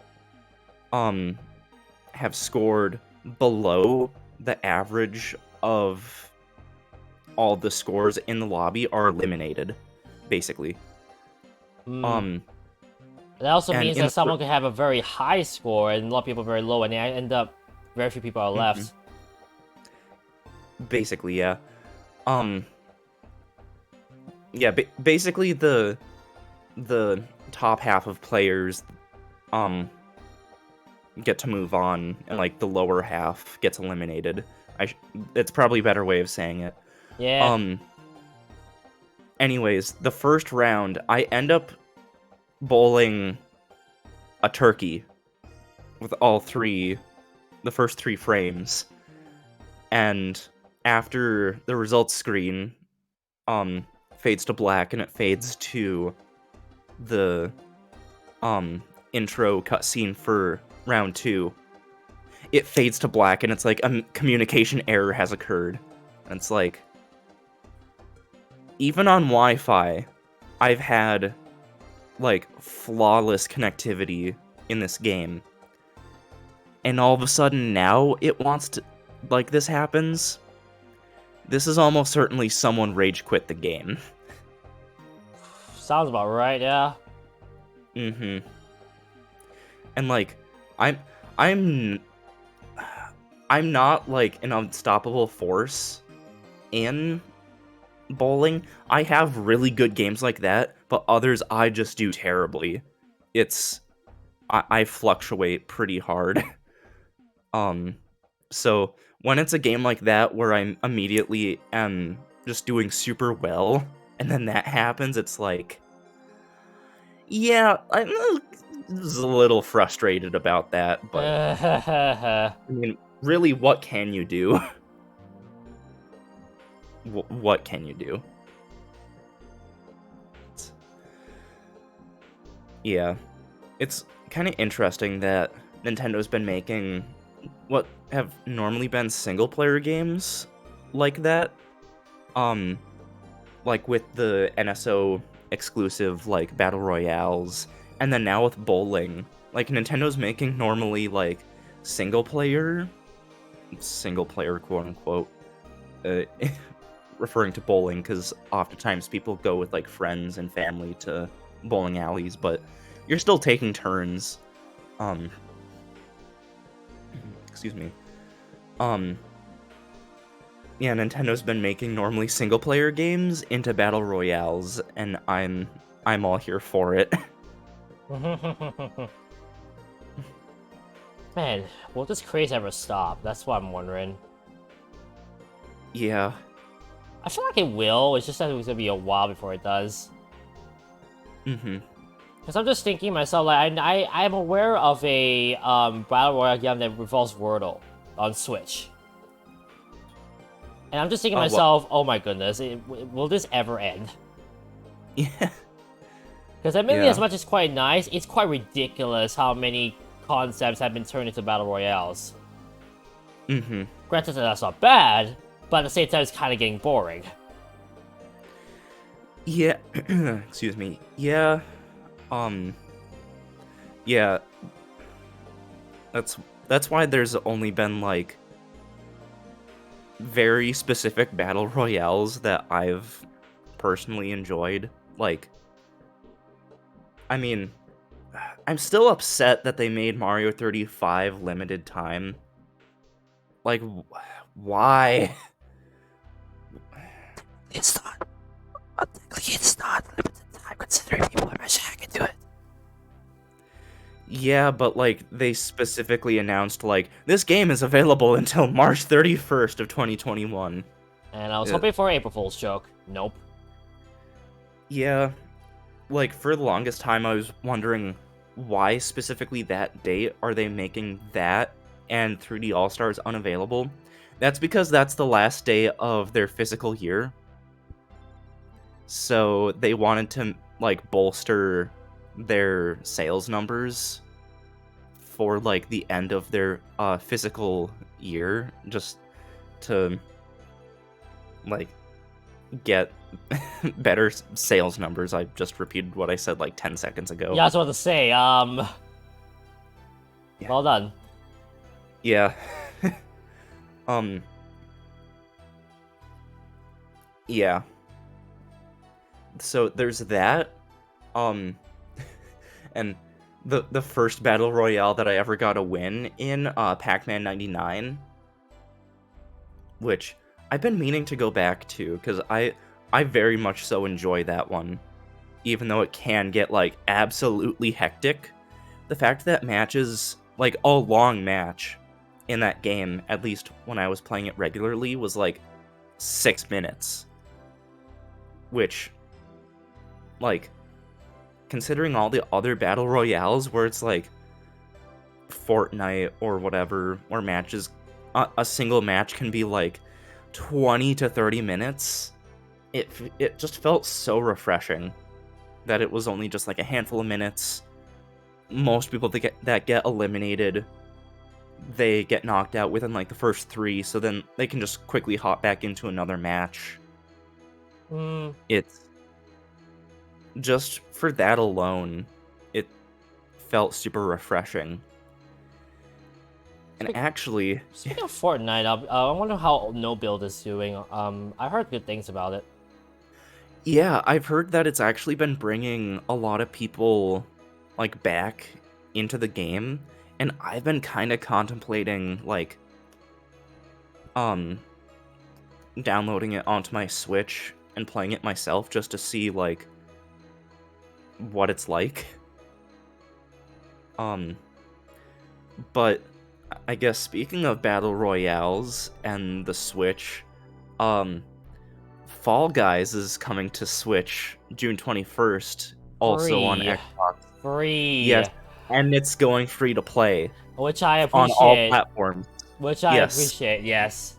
have scored below the average of all the scores in the lobby are eliminated, basically. That also means that someone could have a very high score and a lot of people very low, and they end up very few people are left. Basically, yeah. Yeah, basically the top half of players get to move on, and like the lower half gets eliminated. It's probably a better way of saying it. Yeah. Anyways, the first round, I end up bowling a turkey with the first 3 frames. And after the results screen fades to black and it fades to the intro cutscene for round 2, it fades to black and it's like a communication error has occurred. And it's like, even on Wi-Fi, I've had like flawless connectivity in this game. And all of a sudden now it wants to, like, this happens. This is almost certainly someone rage quit the game. Sounds about right, yeah. And like, I'm not like an unstoppable force in bowling. I have really good games like that, but others I just do terribly. I fluctuate pretty hard. So when it's a game like that where I'm immediately am just doing super well, and then that happens, it's like, yeah, I'm a little frustrated about that, but I mean, really, what can you do? What can you do? Yeah, it's kind of interesting that Nintendo's been making what have normally been single-player games like that. Like with the NSO exclusive, like, Battle Royales, and then now with bowling. Like, Nintendo's making normally, like, single-player, quote-unquote, referring to bowling because oftentimes people go with like friends and family to bowling alleys, but you're still taking turns. Excuse me. Yeah, Nintendo's been making normally single player games into battle royales, and I'm all here for it. Man, will this craze ever stop? That's what I'm wondering. Yeah. I feel like it will, it's just that it's gonna be a while before it does. Mm-hmm. Because I'm just thinking myself, like, I'm aware of a battle royale game that involves Wordle on Switch. And I'm just thinking to myself, oh my goodness, will this ever end? Yeah. Because admittedly, as much as quite nice, it's quite ridiculous how many concepts have been turned into battle royales. Mm-hmm. Granted that that's not bad, but at the same time, it's kind of getting boring. Yeah. Excuse me. Yeah. Yeah. That's why there's only been like very specific battle royales that I've personally enjoyed. Like, I mean, I'm still upset that they made Mario 35 limited time. Like, why? It's not. Technically, it's not limited time considering people are can do it. Yeah, but like they specifically announced like this game is available until March 31st of 2021. And I was hoping for an April Fool's joke. Nope. Yeah, like for the longest time I was wondering why specifically that date are they making that and 3D All-Stars unavailable? That's because that's the last day of their physical year. So they wanted to like bolster their sales numbers for like the end of their physical year, just to like get better sales numbers. I just repeated what I said like 10 seconds ago. Yeah, I was about to say, Yeah. Well done. Yeah. Yeah. So there's that. And the first battle royale that I ever got a win in, Pac-Man 99, which I've been meaning to go back to because I very much so enjoy that one, even though it can get like absolutely hectic. The fact that matches, like a long match in that game, at least when I was playing it regularly, was like 6 minutes, which, like, considering all the other battle royales where it's like Fortnite or whatever, or matches, a single match can be like 20 to 30 minutes, it just felt so refreshing that it was only just like a handful of minutes. Most people that get eliminated, they get knocked out within like the first 3, so then they can just quickly hop back into another match. It's just for that alone, it felt super refreshing. And actually, speaking of Fortnite, I wonder how No Build is doing. I heard good things about it. yeah, I've heard that it's actually been bringing a lot of people like back into the game, and I've been kind of contemplating like downloading it onto my Switch and playing it myself just to see like what it's like. But I guess speaking of battle royales and the Switch, Fall Guys is coming to Switch June 21st, also on Xbox. Free. Yes, and it's going free to play. Which I on appreciate. all platforms. Which I appreciate, yes.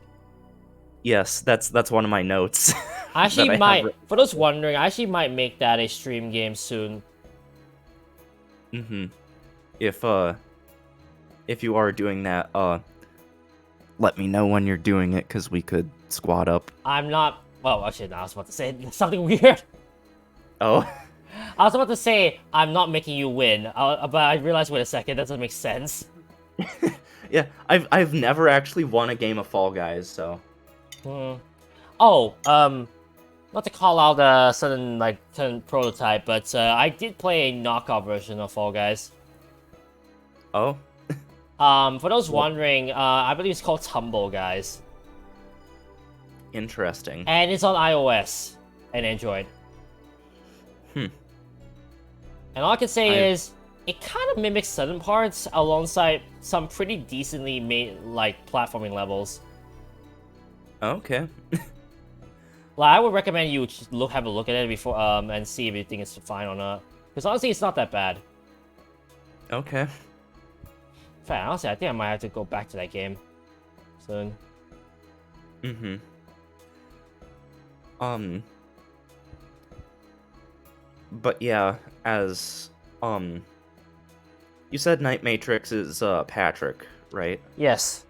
Yes, that's one of my notes. I actually might, for those wondering, I actually might make that a stream game soon. Mm-hmm. If you are doing that, let me know when you're doing it, because we could squad up. I'm not... Well, actually, no, I was about to say something weird. Oh? I was about to say, I'm not making you win, but I realized, wait a second, that doesn't make sense. Yeah, I've never actually won a game of Fall Guys, so... Oh, not to call out a certain prototype, but I did play a knockoff version of Fall Guys. Oh, For those Well- wondering, I believe it's called Tumble Guys, interesting. and it's on iOS and Android. Hmm. And all I can say I- is, it kind of mimics certain parts alongside some pretty decently made platforming levels. Okay. Like, I would recommend you just have a look at it before and see if you think it's fine or not. Because honestly, it's not that bad. Okay. In fact, honestly, I think I might have to go back to that game soon. Mm-hmm. But yeah, as you said Night Matrix is Patrick, right? Yes.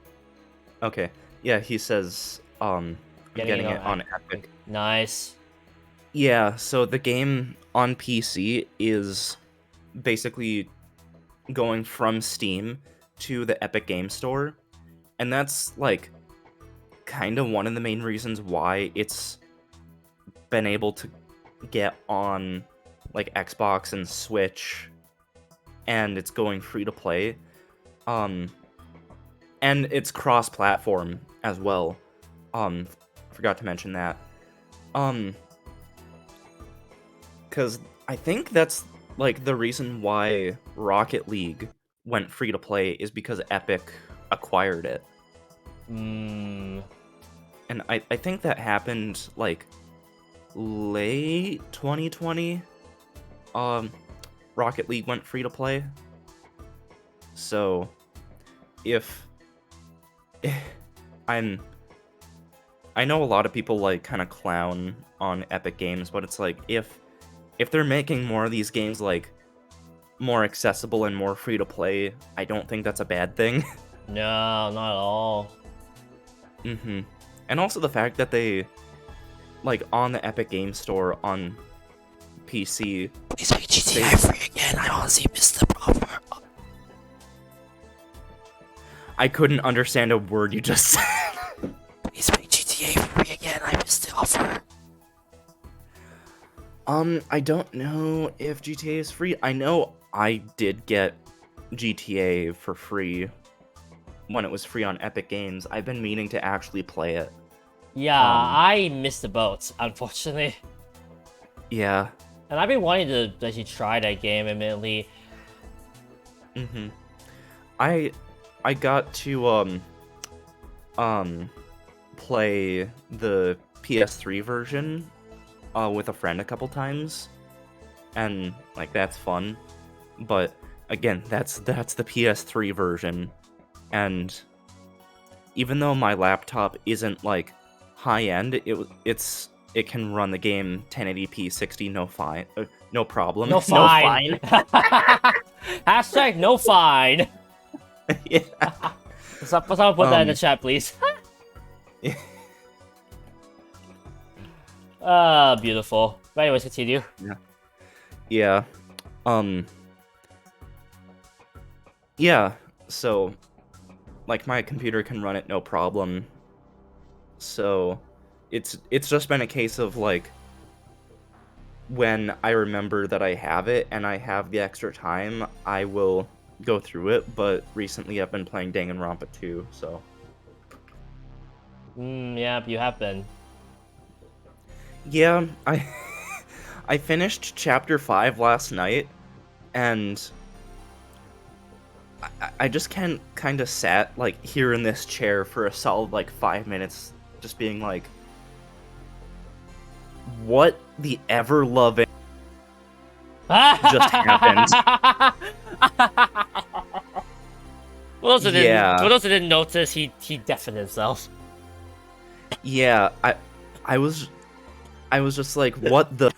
Okay. Yeah, he says I'm getting it on Epic. Nice. Yeah, so the game on PC is basically going from Steam to the Epic Game Store, and that's like kind of one of the main reasons why it's been able to get on like Xbox and Switch, and it's going free to play. And it's cross-platform as well. Forgot to mention that. Because I think that's like the reason why Rocket League went free to play is because Epic acquired it. Hmm. And I think that happened like late 2020. Rocket League went free to play. So if I know a lot of people like kind of clown on Epic Games, but it's like if they're making more of these games like more accessible and more free to play, I don't think that's a bad thing. No, not at all. Mm-hmm. And also the fact that they, like, on the Epic Game Store on PC... Please make GTA free again, I honestly missed the offer. I couldn't understand a word you just said. Please make GTA free again, I missed the offer. I don't know if GTA is free. I know I did get GTA for free when it was free on Epic Games. I've been meaning to actually play it. Yeah, I missed the boat, unfortunately. Yeah. And I've been wanting to actually try that game, admittedly. Mm-hmm. I got to play the PS3 version with a friend a couple times, and like that's fun. But again, that's the PS3 version, and even though my laptop isn't like high end, it can run the game 1080p 60 no problem. No fine. Hashtag no fine. Yeah. Someone put that in the chat, please. Yeah. Beautiful. But anyways, continue. Yeah. Yeah, so like my computer can run it no problem. So it's just been a case of like when I remember that I have it and I have the extra time, I will go through it, but recently I've been playing Danganronpa 2, so Yeah, you have been. yeah, I finished chapter 5 last night, and I just kind of sat like here in this chair for a solid like 5 minutes, just being like, what the ever loving just happened? For those who Yeah. didn't notice, he deafened himself. Yeah, I was just like, what the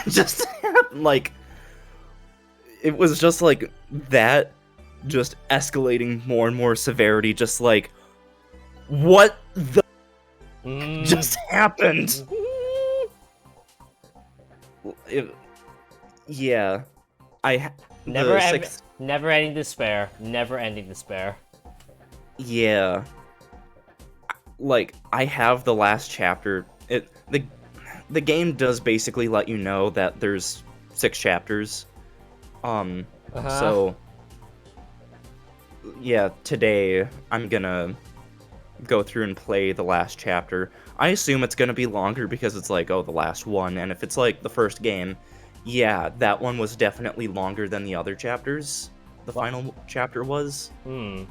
just happened? Like, it was just like that, just escalating more and more severity, just like, what the just happened? Yeah, Never ending despair. Never ending despair. Yeah, like, I have the last chapter. The game does basically let you know that there's 6 chapters. So yeah, today I'm gonna go through and play the last chapter. I assume it's gonna be longer because it's like, oh, the last one, and if it's like the first game, yeah, that one was definitely longer than the other chapters. The final chapter was. Well,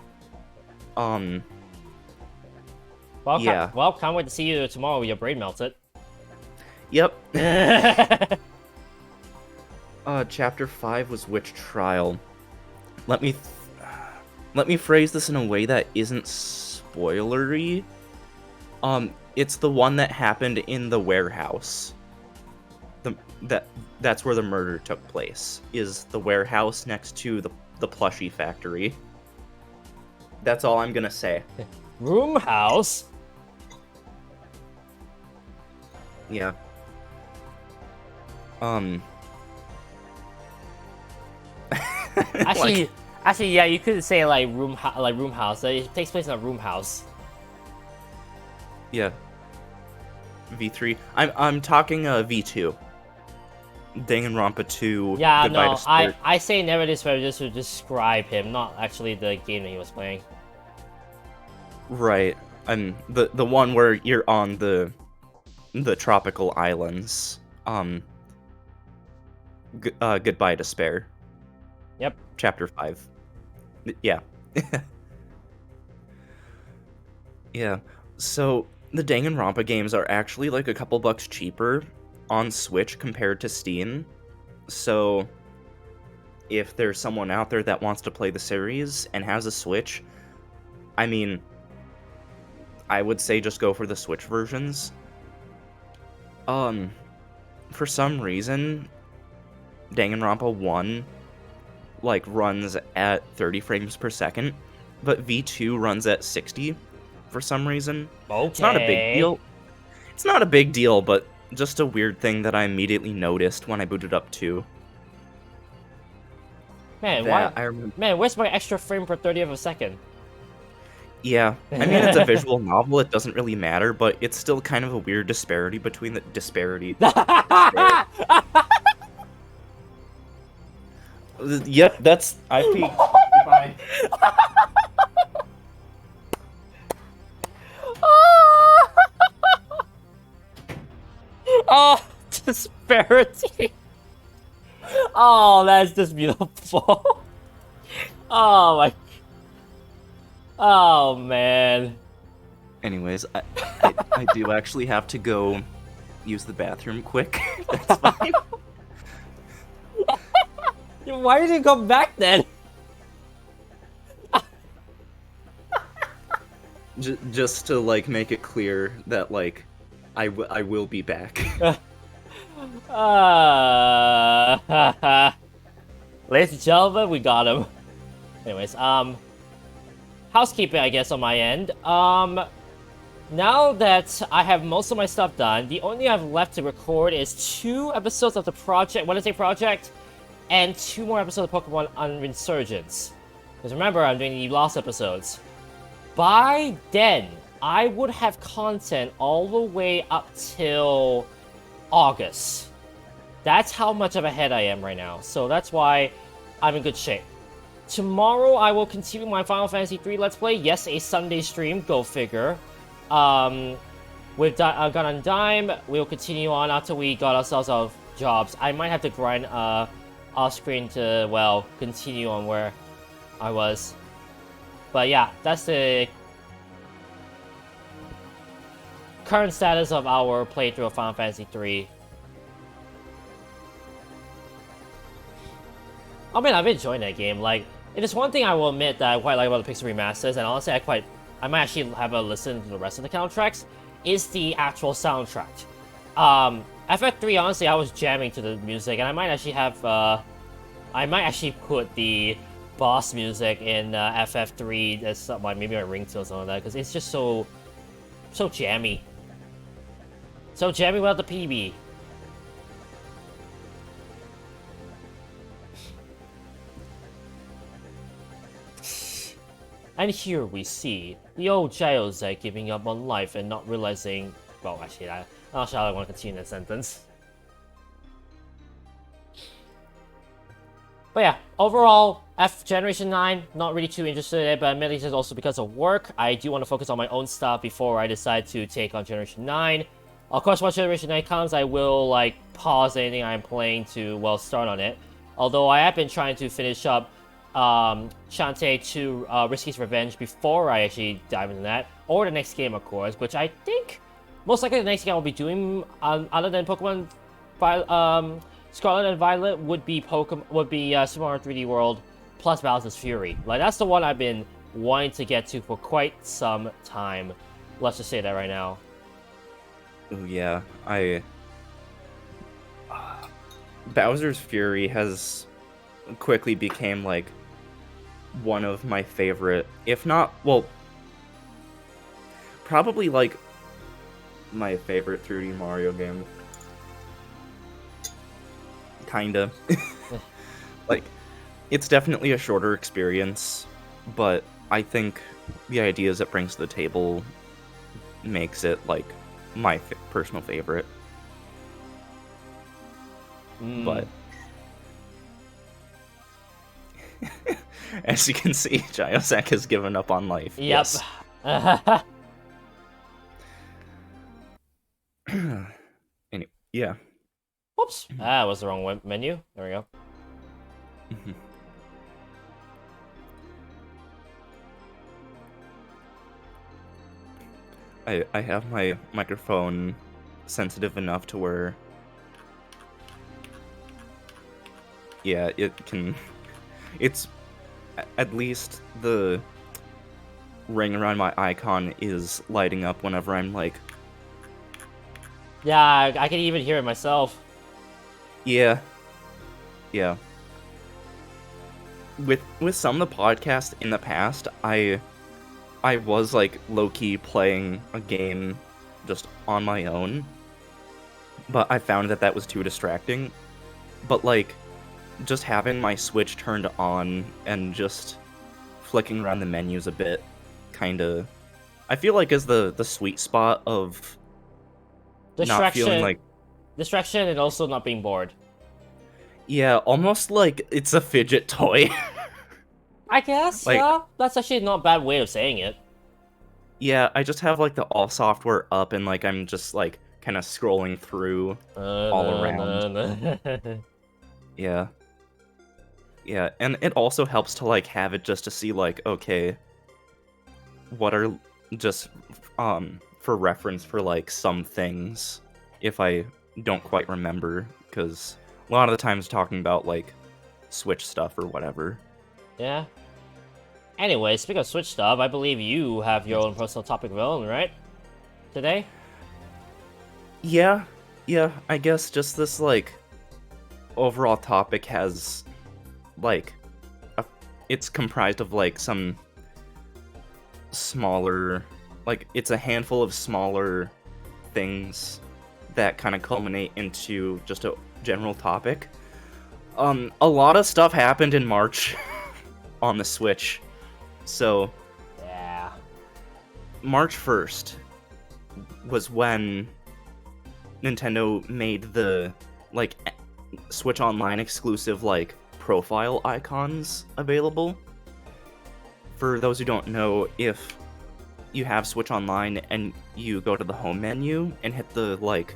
Yeah. can't wait to see you tomorrow with your brain melted. Yep. Chapter 5 was Witch Trial. Let me phrase this in a way that isn't spoilery. It's the one that happened in the warehouse. That's where the murder took place. Is the warehouse next to the plushie factory. That's all I'm gonna say. Room house? Yeah. Actually, yeah, you could say like room house. It takes place in a room house. Yeah. V3. I'm talking V2. Danganronpa 2. Yeah, Goodbye no, to Spirit. I say never this way just to describe him, not actually the game that he was playing. Right. And the one where you're on the tropical islands. Goodbye Despair. Yep. Chapter 5. Yeah. Yeah. So the Danganronpa games are actually like a couple bucks cheaper on Switch compared to Steam. So if there's someone out there that wants to play the series and has a Switch, I mean, I would say just go for the Switch versions. For some reason, Danganronpa 1 like runs at 30 frames per second, but V2 runs at 60 for some reason. Okay. It's not a big deal. It's not a big deal, but just a weird thing that I immediately noticed when I booted up 2. Man, Man, where's my extra frame per 30th of a second? Yeah, I mean, it's a visual novel, it doesn't really matter, but it's still kind of a weird disparity between the disparity. Yep, that's IP. Goodbye. Oh, disparity. Oh, that's just beautiful. Oh my. Oh man. Anyways, I do actually have to go use the bathroom quick. That's fine. Why did you come back then? Just to like make it clear that like I will be back. Ladies and gentlemen, we got him. Anyways, housekeeping, I guess, on my end. Now that I have most of my stuff done, the only thing I have left to record is 2 episodes of the project, Wednesday Project, and 2 more episodes of Pokemon Resurgence. Because remember, I'm doing the Lost episodes. By then, I would have content all the way up till August. That's how much of ahead I am right now. So that's why I'm in good shape. Tomorrow, I will continue my Final Fantasy III Let's Play. Yes, a Sunday stream, go figure. With Gun on Dime, we'll continue on until we got ourselves out of jobs. I might have to grind off screen to, well, continue on where I was. But yeah, that's the current status of our playthrough of Final Fantasy III. I mean, I've been enjoying that game. Like, it is one thing I will admit that I quite like about the Pixel remasters, and honestly, I might actually have a listen to the rest of the soundtracks, is the actual soundtrack. FF3, honestly, I was jamming to the music, and I might actually have, I might actually put the boss music in FF3 as maybe my ringtone or something like that, because it's just so jammy. So jammy without the PB. And here we see the old Jose giving up on life and not realizing... Well, actually, I'm not sure how I want to continue that sentence. But yeah, overall, Generation 9, not really too interested in it, but admittedly it's also because of work. I do want to focus on my own stuff before I decide to take on Generation 9. Of course, once Generation 9 comes, I will, like, pause anything I'm playing to, well, start on it. Although I have been trying to finish up Shantae 2 Risky's Revenge before I actually dive into that. Or the next game, of course, which I think most likely the next game I'll be doing, other than Pokemon Scarlet and Violet, would be Super Mario 3D World plus Bowser's Fury. Like, that's the one I've been wanting to get to for quite some time. Let's just say that right now. Ooh, yeah, Bowser's Fury has quickly became, like, one of my favorite, if not, well, probably, like, my favorite 3D Mario game. Kinda. Like, it's definitely a shorter experience, but I think the ideas it brings to the table makes it, like, my personal favorite. But as you can see, Jayosek has given up on life. Yep. Yes. Anyway, yeah. Whoops. That was the wrong menu. There we go. I have my microphone sensitive enough to where, yeah, it's at least the ring around my icon is lighting up whenever I'm like, Yeah, I can even hear it myself. yeah. With some of the podcasts in the past, I was, like, low-key playing a game just on my own, but I found that was too distracting. But, like, just having my Switch turned on and just flicking around the menus a bit, kinda, I feel like is the sweet spot of not feeling like... Distraction and also not being bored. Yeah, almost like it's a fidget toy. I guess, like, yeah. That's actually not a bad way of saying it. Yeah, I just have, like, the all software up and, like, I'm just, like, kind of scrolling through all around. Yeah. Yeah, and it also helps to, like, have it just to see, like, okay, what are just, for reference for, like, some things, if I don't quite remember, because a lot of the times talking about, like, Switch stuff or whatever. Yeah. Anyway, speaking of Switch stuff, I believe you have your own personal topic of your own, right? Today? Yeah, I guess just this, like, overall topic has, like, it's comprised of, like, some smaller, like, it's a handful of smaller things that kind of culminate into just a general topic. A lot of stuff happened in March on the Switch. So, yeah. March 1st was when Nintendo made the, like, Switch Online exclusive, like, profile icons available. For those who don't know, if you have Switch Online and you go to the home menu and hit the, like,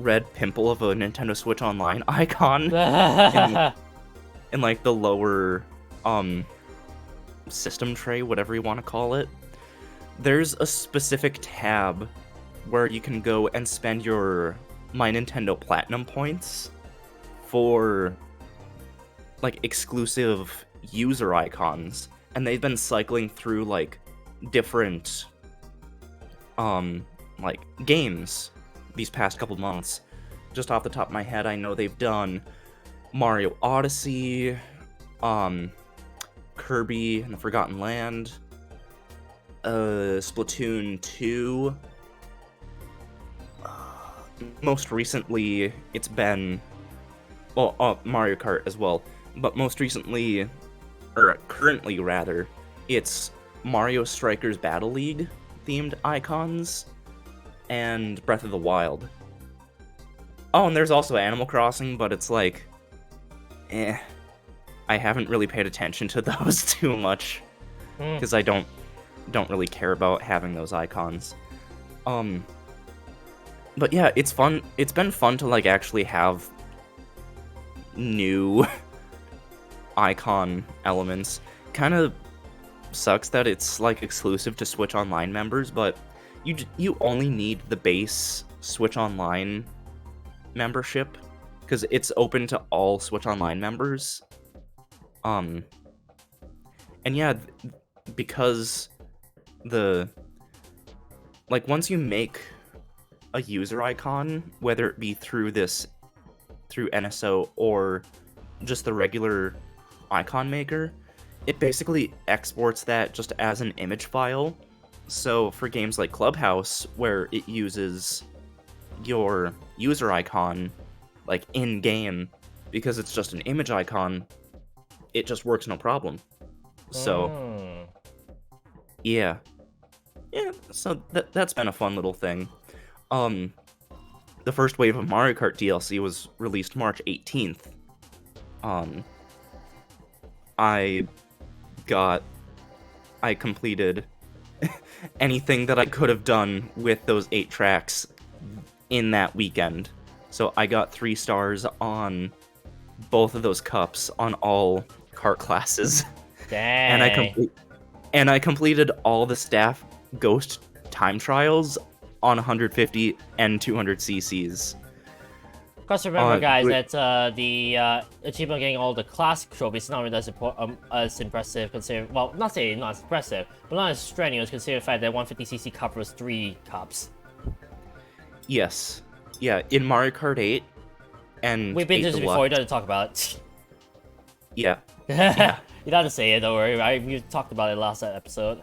red pimple of a Nintendo Switch Online icon in like, the lower, system tray, whatever you want to call it, there's a specific tab where you can go and spend your My Nintendo Platinum points for, like, exclusive user icons, and they've been cycling through, like, different, like, games these past couple months. Just off the top of my head, I know they've done Mario Odyssey, Kirby and the Forgotten Land, Splatoon 2. Most recently, it's been, well, Mario Kart as well, but most recently, or currently rather, it's Mario Strikers Battle League themed icons and Breath of the Wild. Oh, and there's also Animal Crossing, but it's like, I haven't really paid attention to those too much because I don't really care about having those icons. But yeah, it's fun. It's been fun to like actually have new icon elements. Kind of sucks that it's like exclusive to Switch Online members, but you only need the base Switch Online membership because it's open to all Switch Online members. And yeah, because once you make a user icon, whether it be through NSO or just the regular icon maker, it basically exports that just as an image file. So for games like Clubhouse, where it uses your user icon like in game, because it's just an image icon, it just works no problem. So yeah, so that's been a fun little thing. The first wave of Mario Kart DLC was released March 18th. I completed anything that I could have done with those 8 tracks in that weekend. So I got 3 stars on both of those cups on all kart classes. Dang. And I completed all the staff ghost time trials on 150 and 200 cc's. Of course, remember, guys, that the achievement of getting all the classic trophies is not really as impressive, considering, well, not saying not as impressive, but not as strenuous, considering the fact that 150cc cup was 3 cups. Yes. Yeah, in Mario Kart 8 and we've been through this before, we don't have to talk about it. Yeah. You don't have to say it, don't worry, right? We talked about it last episode.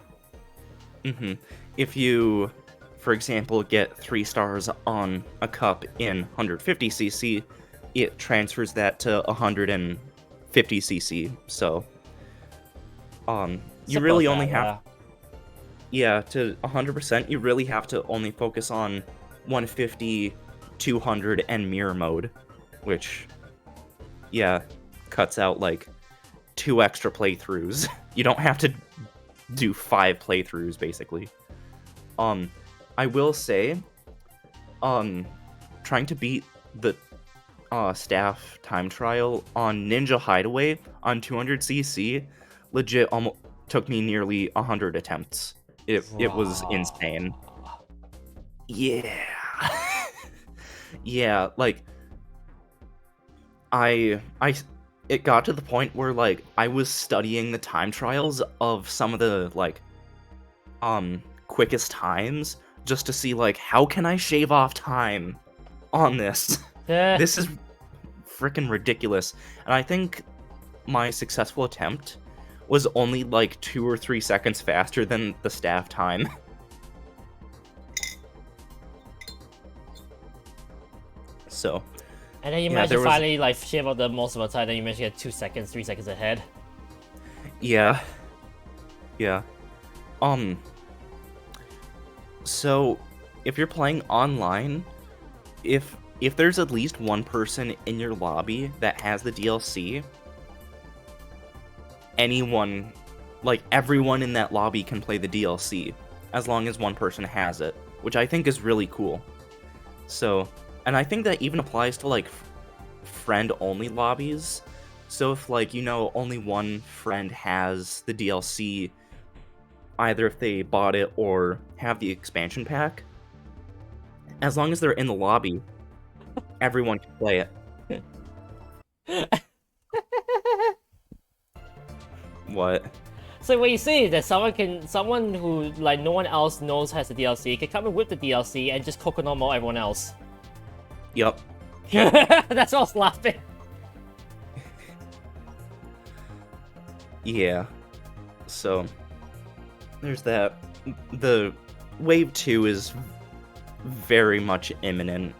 If you, for example, get 3 stars on a cup in 150cc, it transfers that to 150cc. So, you really only have, to 100%, you really have to only focus on 150, 200, and mirror mode, which, cuts out like 2 extra playthroughs. You don't have to do 5 playthroughs, basically. I will say, trying to beat the staff time trial on Ninja Hideaway on 200cc legit almost took me nearly 100 attempts. It was insane. Yeah. Yeah, like, it got to the point where, like, I was studying the time trials of some of the, like, quickest times just to see, like, how can I shave off time on this? This is freaking ridiculous. And I think my successful attempt was only, like, 2 or 3 seconds faster than the staff time. So, and then you managed to finally, like, shave out the most of the time, then you managed to get 2 seconds, 3 seconds ahead. Yeah. Yeah. So, if you're playing online, if there's at least one person in your lobby that has the DLC, anyone, like, everyone in that lobby can play the DLC, as long as one person has it, which I think is really cool. So, and I think that even applies to, like, friend-only lobbies. So if, like, you know, only one friend has the DLC, either if they bought it or have the expansion pack, as long as they're in the lobby, everyone can play it. What? So what you say is that someone who, like, no one else knows has the DLC can come in with the DLC and just coconut mall everyone else. Yup. That's why I was laughing. Yeah. So, there's that. The Wave 2 is very much imminent.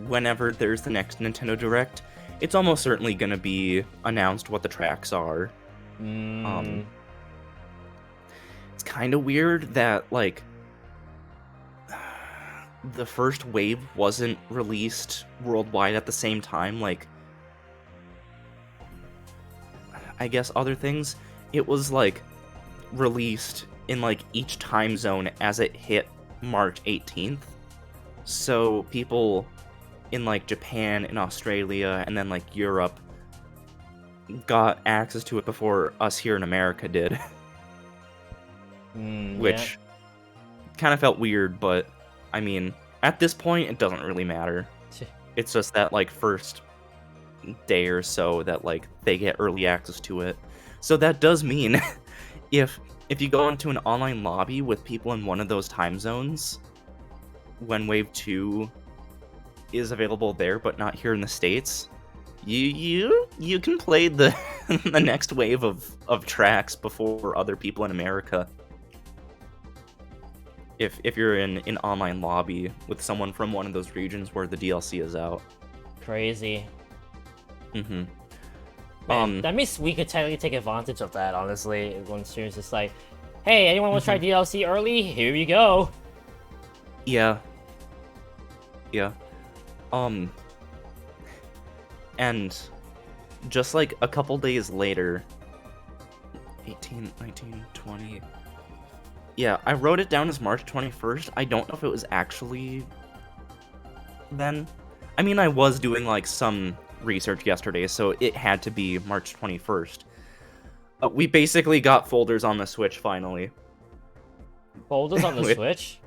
Whenever there's the next Nintendo Direct, it's almost certainly going to be announced what the tracks are. it's kind of weird that like the first wave wasn't released worldwide at the same time. Like, I guess other things, it was like released in like each time zone as it hit March 18th. So people in like Japan and Australia and then like Europe got access to it before us here in America did. Which kind of felt weird, but I mean, at this point it doesn't really matter. It's just that like first day or so that like they get early access to it. So that does mean if you go into an online lobby with people in one of those time zones when Wave 2 is available there but not here in the States, you can play the the next wave of tracks before other people in America. If you're in an online lobby with someone from one of those regions where the DLC is out. Crazy. Mm-hmm. Man, that means we could technically take advantage of that, honestly. When streams just like, hey, anyone want to try DLC early? Here you go. Yeah. Yeah. And just like a couple days later, 18, 19, 20... Yeah, I wrote it down as March 21st. I don't know if it was actually then. I mean, I was doing like some research yesterday, so it had to be March 21st. We basically got folders on the Switch finally. Folders on the Switch?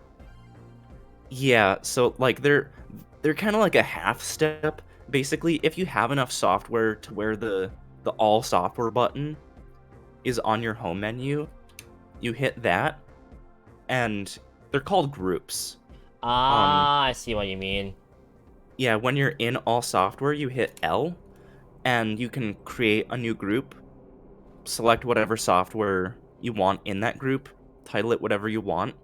Yeah, so like they're kind of like a half step. Basically, if you have enough software to where the all software button is on your home menu, you hit that, and they're called groups. I see what you mean. Yeah, when you're in all software, you hit L, and you can create a new group, select whatever software you want in that group, title it whatever you want,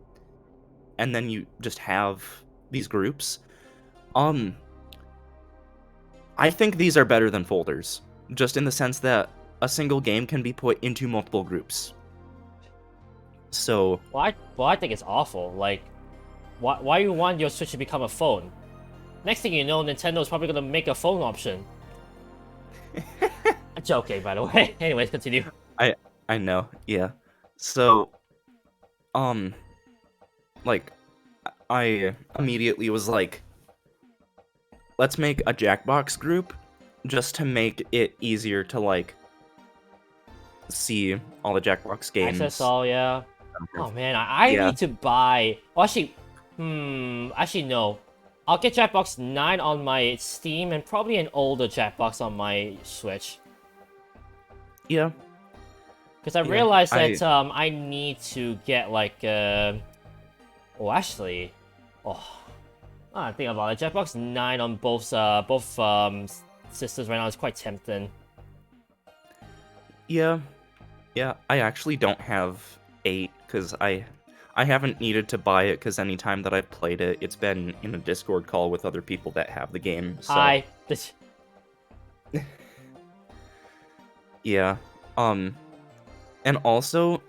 and then you just have these groups. I think these are better than folders, just in the sense that a single game can be put into multiple groups. So... Well, I think it's awful. Like, why you want your Switch to become a phone? Next thing you know, Nintendo's probably gonna make a phone option. I'm joking, by the way. Anyways, continue. I know, yeah. So, like, I immediately was like, let's make a Jackbox group, just to make it easier to, like, see all the Jackbox games. Access all, yeah. Oh man, I need to buy... Well, actually, actually no. I'll get Jackbox 9 on my Steam, and probably an older Jackbox on my Switch. Yeah. Because I realized that I need to get like oh, actually, I think about it. Jackbox 9 on both systems right now is quite tempting. Yeah, I actually don't have 8 because I haven't needed to buy it because anytime that I've played it, it's been in a Discord call with other people that have the game. So. Hi. Yeah. And also,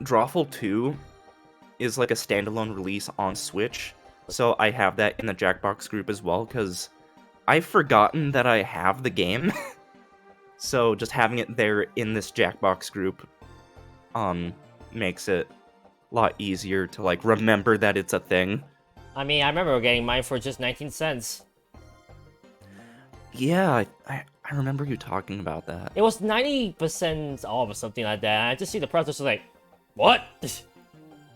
Drawful 2 is like a standalone release on Switch, so I have that in the Jackbox group as well, because I've forgotten that I have the game. So just having it there in this Jackbox group makes it a lot easier to like remember that it's a thing. I mean, I remember getting mine for just 19 cents. Yeah, I remember you talking about that. It was 90% off or something like that. I just see the price, was like, what?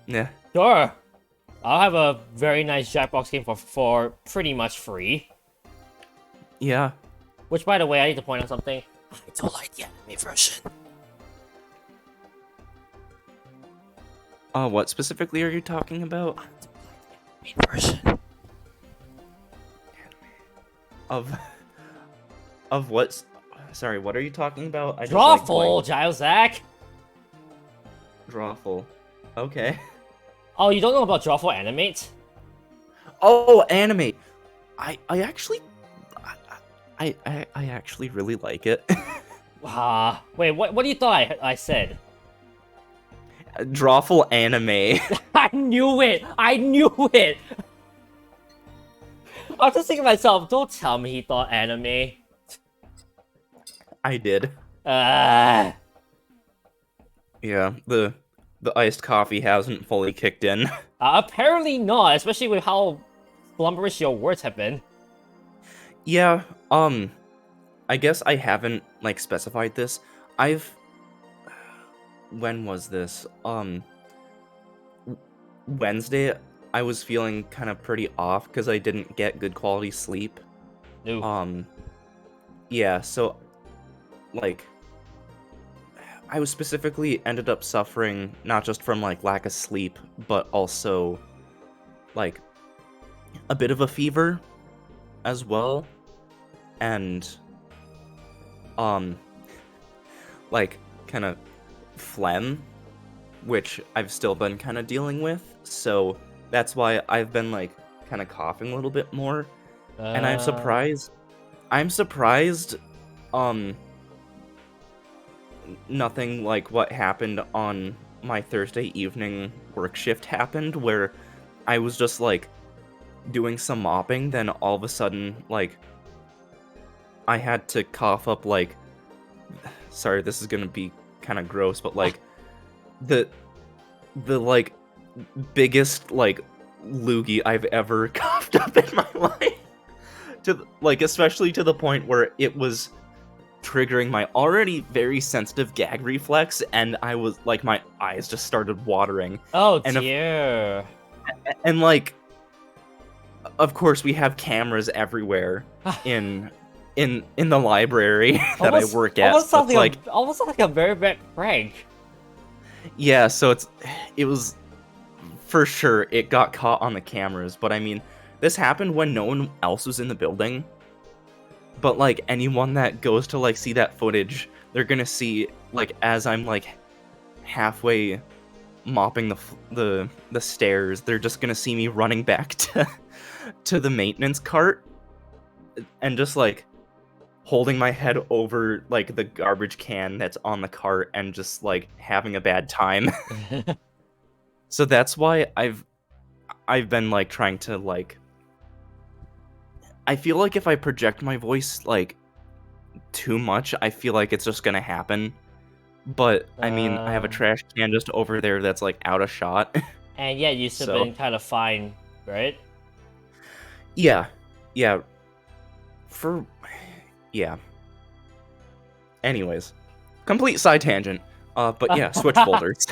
Yeah. Sure. I'll have a very nice Jackbox game for pretty much free. Yeah. Which, by the way, I need to point out something. I don't like the anime version. What specifically are you talking about? I don't like the anime version. Of what? Sorry, what are you talking about? Drawful, Gilesack! Drawful. Okay. Oh, you don't know about Drawful Animate? Oh, Animate! I actually really like it. Wait, what do you thought I said? Drawful anime. I knew it! I knew it! I was just thinking to myself, don't tell me he thought anime. I did. Uh, Yeah, the iced coffee hasn't fully kicked in. apparently not, especially with how slumberous your words have been. Yeah, I guess I haven't like specified this. I've when was this? Wednesday I was feeling kind of pretty off because I didn't get good quality sleep. No. Yeah, so like I was specifically ended up suffering not just from like lack of sleep, but also like a bit of a fever as well. And um like kind of phlegm, which I've still been kind of dealing with. So that's why I've been like kind of coughing a little bit more. And I'm Uh, surprised. I'm surprised. Um, Nothing like what happened on my Thursday evening work shift happened, where I was just like doing some mopping. Then all of a sudden, like I had to cough up like. Sorry, this is gonna be kind of gross, but like the like biggest like loogie I've ever coughed up in my life. Like especially to the point where it was triggering my already very sensitive gag reflex, and I was like my eyes just started watering. oh And dear. like of course we have cameras everywhere in the library that I work at. So it's like almost like a very bad prank. yeah, so it was for sure it got caught on the cameras, but I mean, this happened when no one else was in the building. But like anyone that goes to like see that footage, they're gonna see like as I'm like halfway mopping the stairs, they're just gonna see me running back to the maintenance cart and just like holding my head over like the garbage can that's on the cart and just like having a bad time. So that's why I've been like trying to like I feel like if I project my voice like too much, I feel like it's just gonna happen. But I mean, I have a um, trash can just over there that's like out of shot. and yeah, you've still So been kind of fine, right? yeah, yeah, for yeah. Anyways, complete side tangent. But yeah, Switch folders.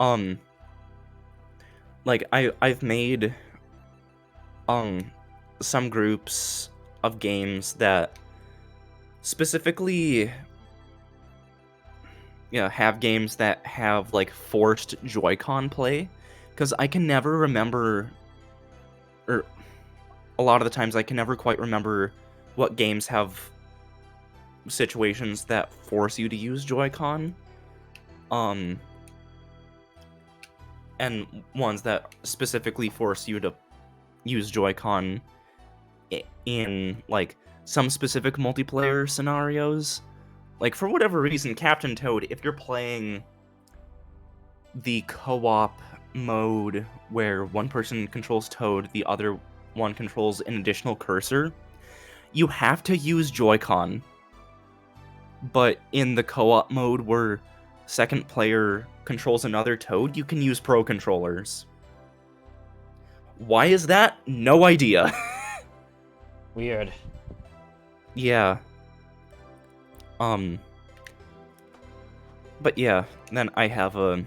um, like I've made some groups of games that specifically have games that have like forced Joy-Con play, because I can never remember, or a lot of the times I can never quite remember what games have situations that force you to use Joy-Con, um, and ones that specifically force you to use Joy-Con in like some specific multiplayer scenarios. Like for whatever reason, Captain Toad, if you're playing the co-op mode where one person controls Toad, the other one controls an additional cursor, you have to use Joy-Con. But in the co-op mode where second player controls another Toad, you can use Pro controllers. Why is that? No idea. Weird. Yeah. But yeah, then I have a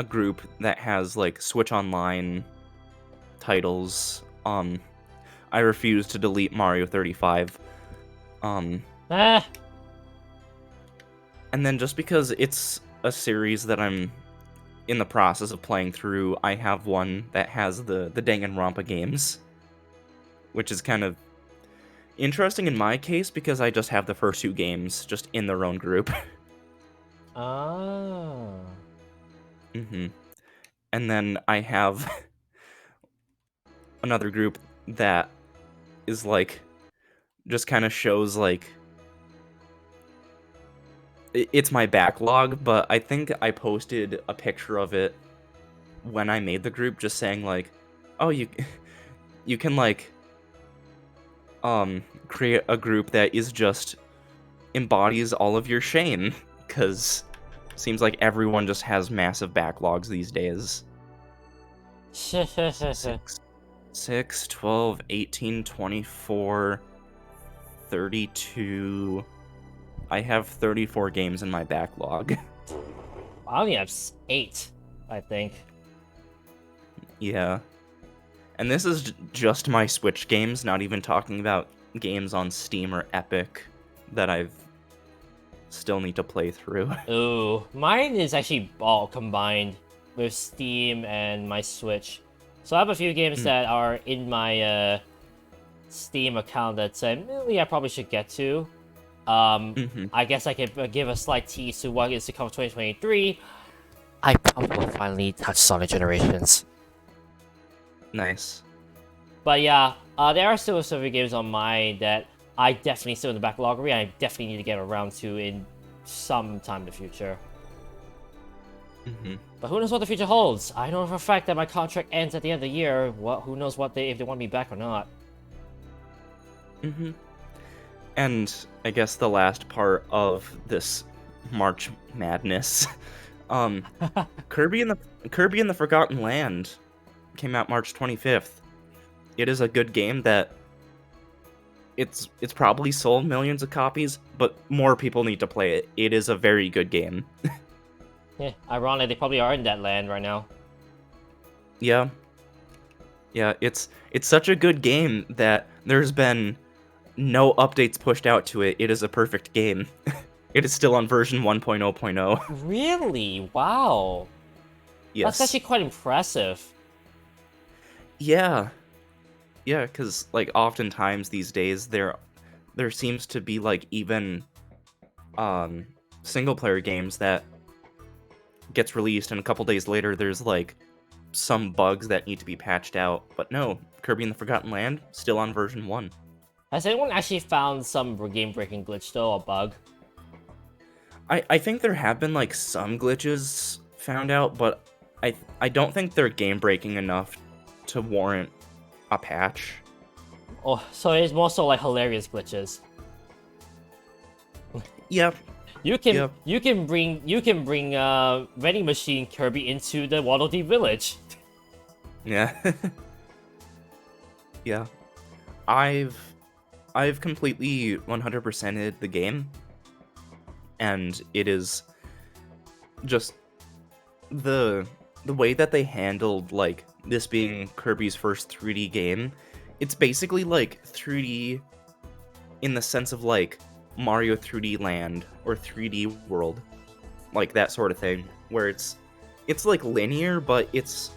group that has like Switch Online titles. I refuse to delete Mario 35. Ah, And then just because it's a series that I'm in the process of playing through, I have one that has the Danganronpa games, which is kind of interesting in my case because I just have the first two games just in their own group. ah. And then I have another group that is like just kind of shows like it's my backlog, but I think I posted a picture of it when I made the group, just saying like, oh, you can like create a group that is just embodies all of your shame, because seems like everyone just has massive backlogs these days. 6, 12, 18, 24, 32. I have 34 games in my backlog. I only have 8, I think. Yeah. And this is just my Switch games, not even talking about games on Steam or Epic that I've still need to play through. Ooh, mine is actually all combined with Steam and my Switch. So I have a few games that are in my Steam account that maybe I probably should get to. I guess I could give a slight tease to what is to come 2023. I probably will finally touch Sonic Generations. Nice. But yeah, there are still several games on mine that I definitely still in the backlog and I definitely need to get around to in some time in the future. But who knows what the future holds? I know for a fact that my contract ends at the end of the year. Who knows if they want me back or not? And I guess the last part of this March Madness, Kirby and the Forgotten Land came out March 25th. It is a good game that it's probably sold millions of copies, but more people need to play it. It is a very good game. Yeah, ironic, they probably are in that land right now. Yeah. Yeah, it's such a good game that there's been no updates pushed out to it. It is a perfect game. It is still on version 1.0.0. Really? Wow. Yes. That's actually quite impressive. Yeah. Yeah, because like oftentimes these days there seems to be like even single player games that gets released and a couple days later there's like some bugs that need to be patched out. But no, Kirby and the Forgotten Land still on version 1. Has anyone actually found some game-breaking glitch though, or bug? I think there have been like some glitches found out, but I don't think they're game-breaking enough to warrant a patch. Oh, so it's more so like hilarious glitches. Yep. You can bring vending machine Kirby into the Waddle Dee village. Yeah. Yeah. I've completely 100%ed the game, and it is just the way that they handled like this being Kirby's first 3D game. It's basically like 3D in the sense of like Mario 3D Land or 3D World, like that sort of thing, where it's like linear, but it's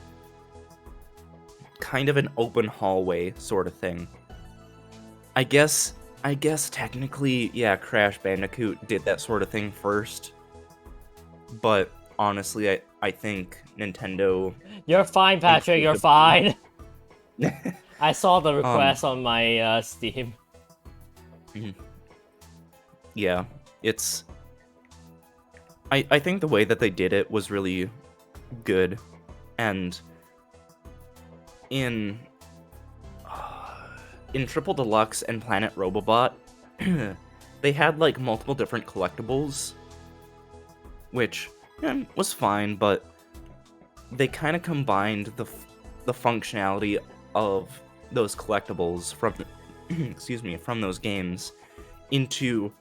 kind of an open hallway sort of thing. I guess technically, yeah, Crash Bandicoot did that sort of thing first, but honestly, I think Nintendo... You're fine, Patrick, you're fine. I saw the request on my Steam. Yeah, it's... I think the way that they did it was really good, and in Triple Deluxe and Planet Robobot, they had like multiple different collectibles, which was fine, but they kind of combined the functionality of those collectibles from from those games into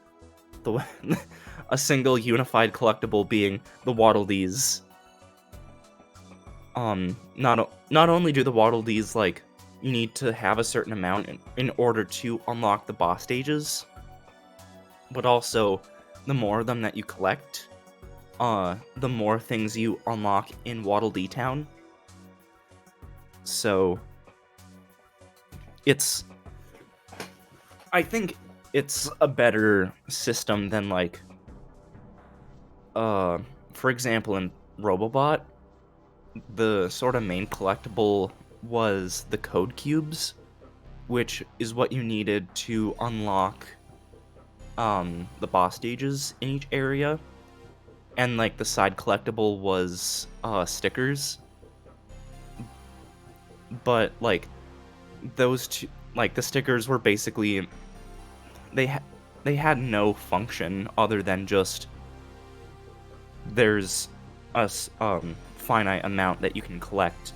a single unified collectible, being the Waddle Dees. Not only do the Waddle Dees like you need to have a certain amount in order to unlock the boss stages, but also the more of them that you collect, the more things you unlock in Waddle Dee Town. So I think it's a better system than like for example in Robobot, the sort of main collectible was the code cubes, which is what you needed to unlock the boss stages in each area, and like the side collectible was stickers. But like those two, like the stickers were basically they had no function other than just there's finite amount that you can collect.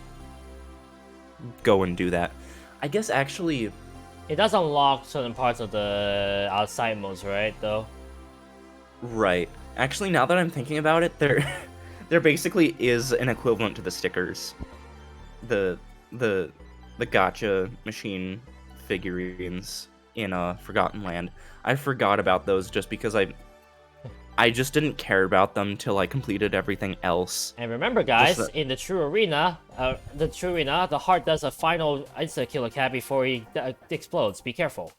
Go and do that. I guess actually, It does unlock certain parts of the outside modes, right? Though. right. Actually, now that I'm thinking about it, there basically is an equivalent to the stickers. The the the gotcha machine figurines in Forgotten Land. I forgot about those just because I just didn't care about them till I completed everything else. And remember, guys, Just in the true arena, the heart does a final insta-kill cat before he explodes. Be careful.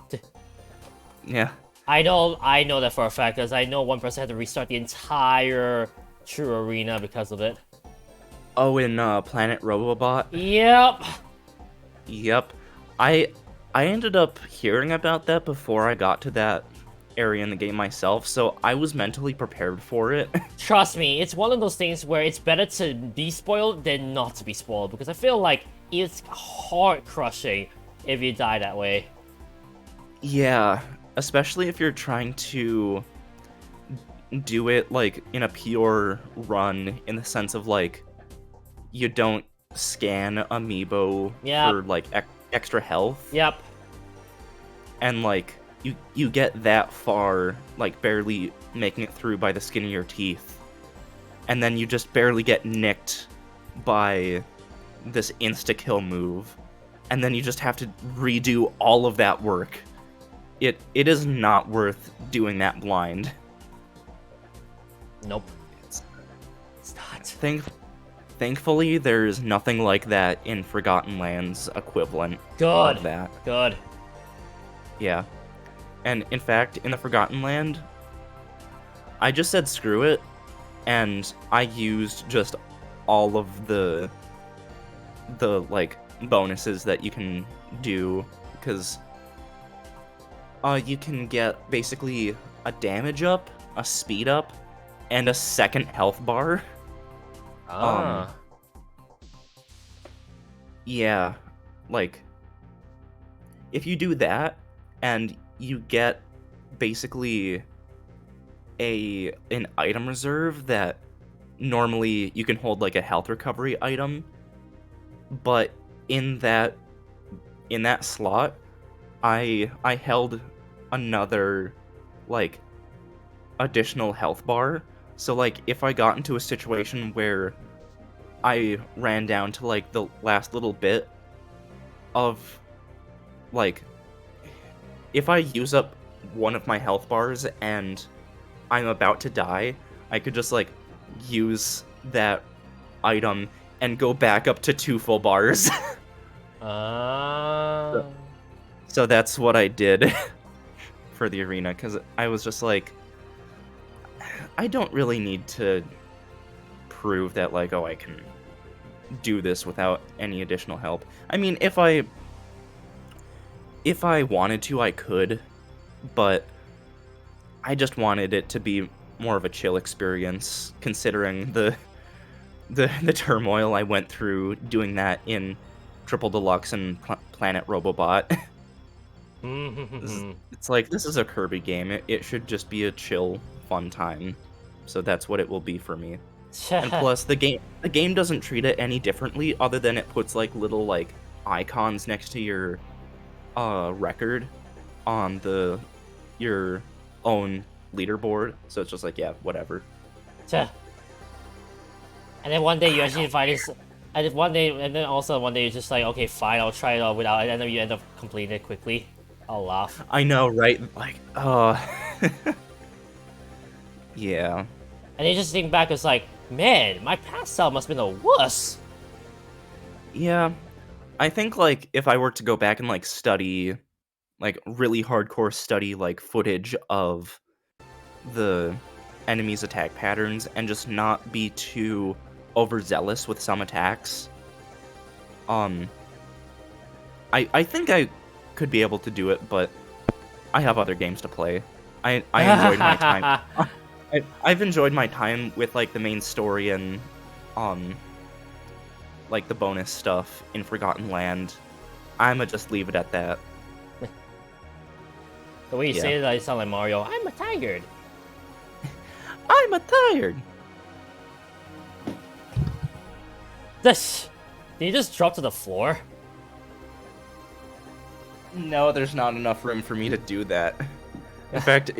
Yeah. I know that for a fact, because I know 1% had to restart the entire true arena because of it. Oh, in Planet Robobot? Yep. Yep. I ended up hearing about that before I got to that area in the game myself, so I was mentally prepared for it. Trust me, it's one of those things where it's better to be spoiled than not to be spoiled, because I feel like it's heart-crushing if you die that way. Yeah, especially if you're trying to do it, like, in a pure run, in the sense of, like, you don't scan amiibo for, like, extra health. Yep. And, like, you get that far, like, barely making it through by the skin of your teeth. And then you just barely get nicked by this insta-kill move. And then you just have to redo all of that work. It is not worth doing that blind. Nope. It's not. Thankfully, there's nothing like that in Forgotten Lands equivalent of that. Good. Yeah. And in fact, in the Forgotten Land, I just said screw it, and I used just all of the like bonuses that you can do, because you can get basically a damage up, a speed up, and a second health bar. Yeah, like, if you do that, and you get basically an item reserve that normally you can hold like a health recovery item, but in that slot, I held another like additional health bar. So like if I got into a situation where I ran down to like the last little bit of like, if I use up one of my health bars and I'm about to die, I could just like use that item and go back up to 2 full bars. So that's what I did for the arena, because I was just like, I don't really need to prove that, like, oh, I can do this without any additional help. I mean, if I wanted to, I could, but I just wanted it to be more of a chill experience, considering the turmoil I went through doing that in Triple Deluxe and Planet Robobot. It's like, this is a Kirby game. It should just be a chill, fun time. So that's what it will be for me. And plus, the game doesn't treat it any differently, other than it puts like little like icons next to your record on your own leaderboard. So it's just like, yeah, whatever. And then one day you actually find this, and then also one day you're just like, okay, fine, I'll try it out without it, and then you end up completing it quickly. I'll laugh. I know, right? Like, yeah. And you just think back, it's like, man, my past self must have been a wuss. Yeah. I think, like, if I were to go back and, like, study, like, really hardcore study, like, footage of the enemy's attack patterns and just not be too overzealous with some attacks, I think I could be able to do it, but I have other games to play. I enjoyed my time. I've enjoyed my time with like the main story and like the bonus stuff in Forgotten Land. I'ma just leave it at that. The way you Yeah. say it, I sound like Mario. I'm tired. I'm a tired. This. Did you just drop to the floor? No, there's not enough room for me to do that. In fact,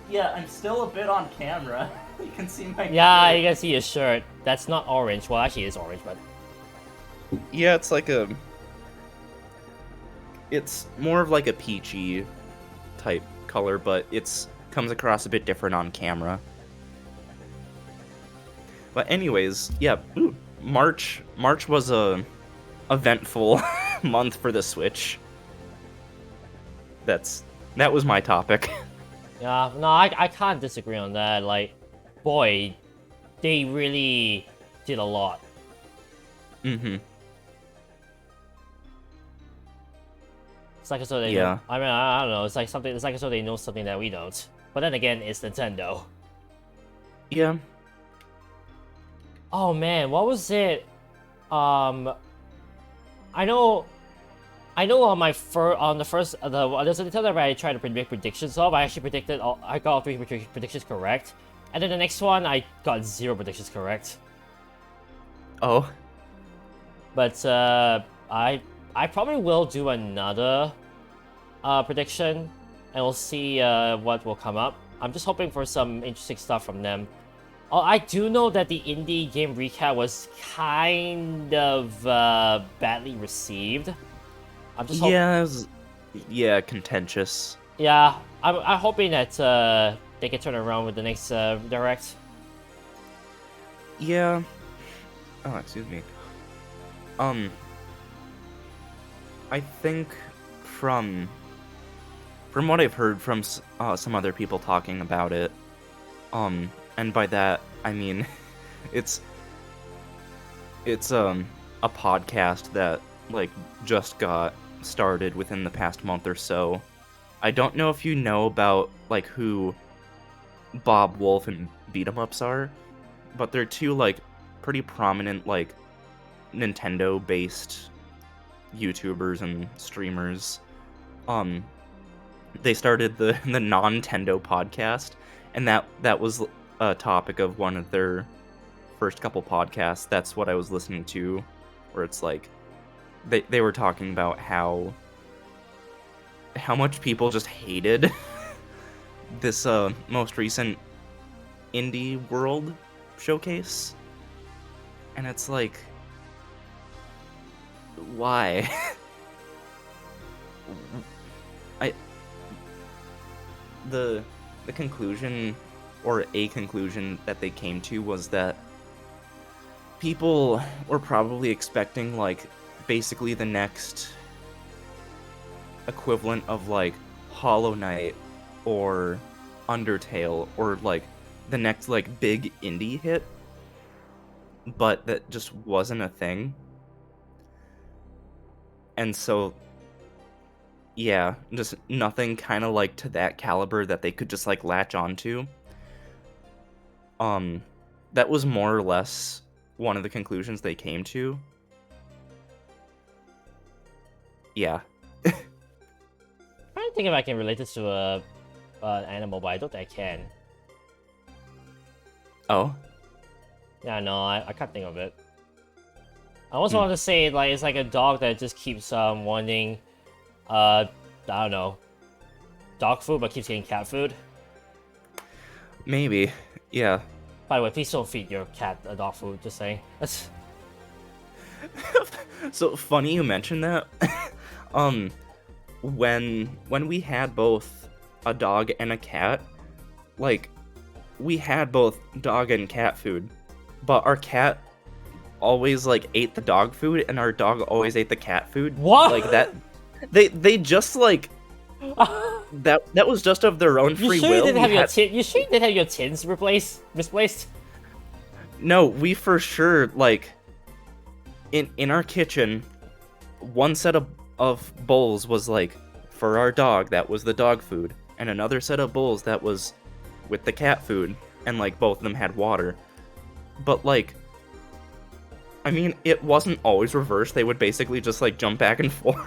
yeah, I'm still a bit on camera. You can see my Yeah, shirt. you can see his shirt. That's not orange. Well, actually, it's orange, but Yeah, it's like a. It's more of like a peachy type color, but it's comes across a bit different on camera. But anyways, yeah, ooh, March was a eventful month for the Switch. That was my topic. yeah, no, I can't disagree on that. Like, boy, they really did a lot. Mm-hmm. It's like as though they Yeah. know. I mean, I don't know. It's like something. It's like as though they know something that we don't. But then again, it's Nintendo. Yeah. Oh man, what was it? I know on my the first there's a Nintendo where I tried to predict predictions of. I actually predicted I got all 3 predictions correct, and then the next one I got 0 predictions correct. Oh. But I probably will do another prediction, and we'll see what will come up. I'm just hoping for some interesting stuff from them. Oh, I do know that the indie game recap was kind of badly received. I'm just Yeah, it was, yeah, contentious. yeah. I'm hoping that they can turn around with the next direct. Yeah. Oh, excuse me. I think from what I've heard from some other people talking about it, and by that I mean it's a podcast that like just got started within the past month or so. I don't know if you know about like who Bob Wolf and Beat 'em Ups are, but they're two like pretty prominent like Nintendo based YouTubers and streamers. They started the non-Tendo podcast, and that was a topic of one of their first couple podcasts. That's what I was listening to, where it's like they were talking about how much people just hated this most recent indie world showcase, and it's like, why? The conclusion, or a conclusion that they came to, was that people were probably expecting like basically the next equivalent of like Hollow Knight or Undertale, or like the next like big indie hit, but that just wasn't a thing. And so yeah, just nothing kind of like to that caliber that they could just like latch onto. That was more or less one of the conclusions they came to. Yeah. I'm trying to think if I can relate this to an animal, but I don't think I can. Oh. Yeah, no, I can't think of it. I also want to say like it's like a dog that just keeps wanting, I don't know, dog food, but keeps getting cat food. Maybe. Yeah. By the way, please don't feed your cat dog food. Just saying. That's So funny you mentioned that. When we had both a dog and a cat, like we had both dog and cat food, but our cat always like ate the dog food and our dog always ate the cat food. What? Like that they just like that was just of their own free you sure will. you didn't have We your had- you sure you didn't have your tins misplaced? No, we for sure like in our kitchen, one set of bowls was like for our dog, that was the dog food, and another set of bowls that was with the cat food, and like both of them had water. But like, I mean, it wasn't always reversed. They would basically just like jump back and forth.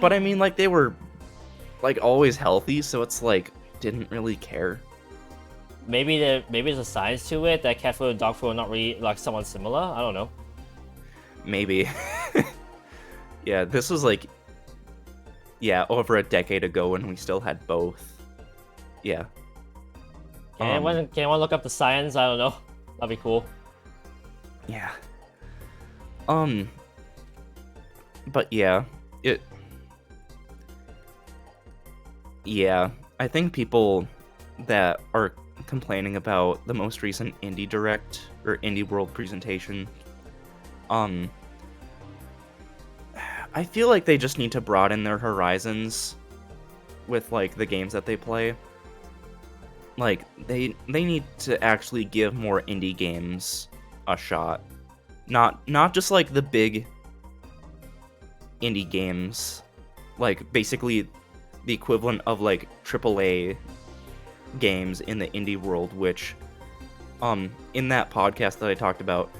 But I mean, like, they were like always healthy, so it's like didn't really care. Maybe there's a science to it that cat food and dog food are not really like somewhat similar. I don't know. Maybe. Yeah, this was like, yeah, over a decade ago when we still had both. Yeah. Can anyone look up the science? I don't know. That'd be cool. Yeah. But yeah, yeah, I think people that are complaining about the most recent Indie Direct or Indie World presentation, I feel like they just need to broaden their horizons with like the games that they play. Like they need to actually give more indie games a shot. Not just like the big indie games, like basically the equivalent of like AAA games in the indie world, which in that podcast that I talked about,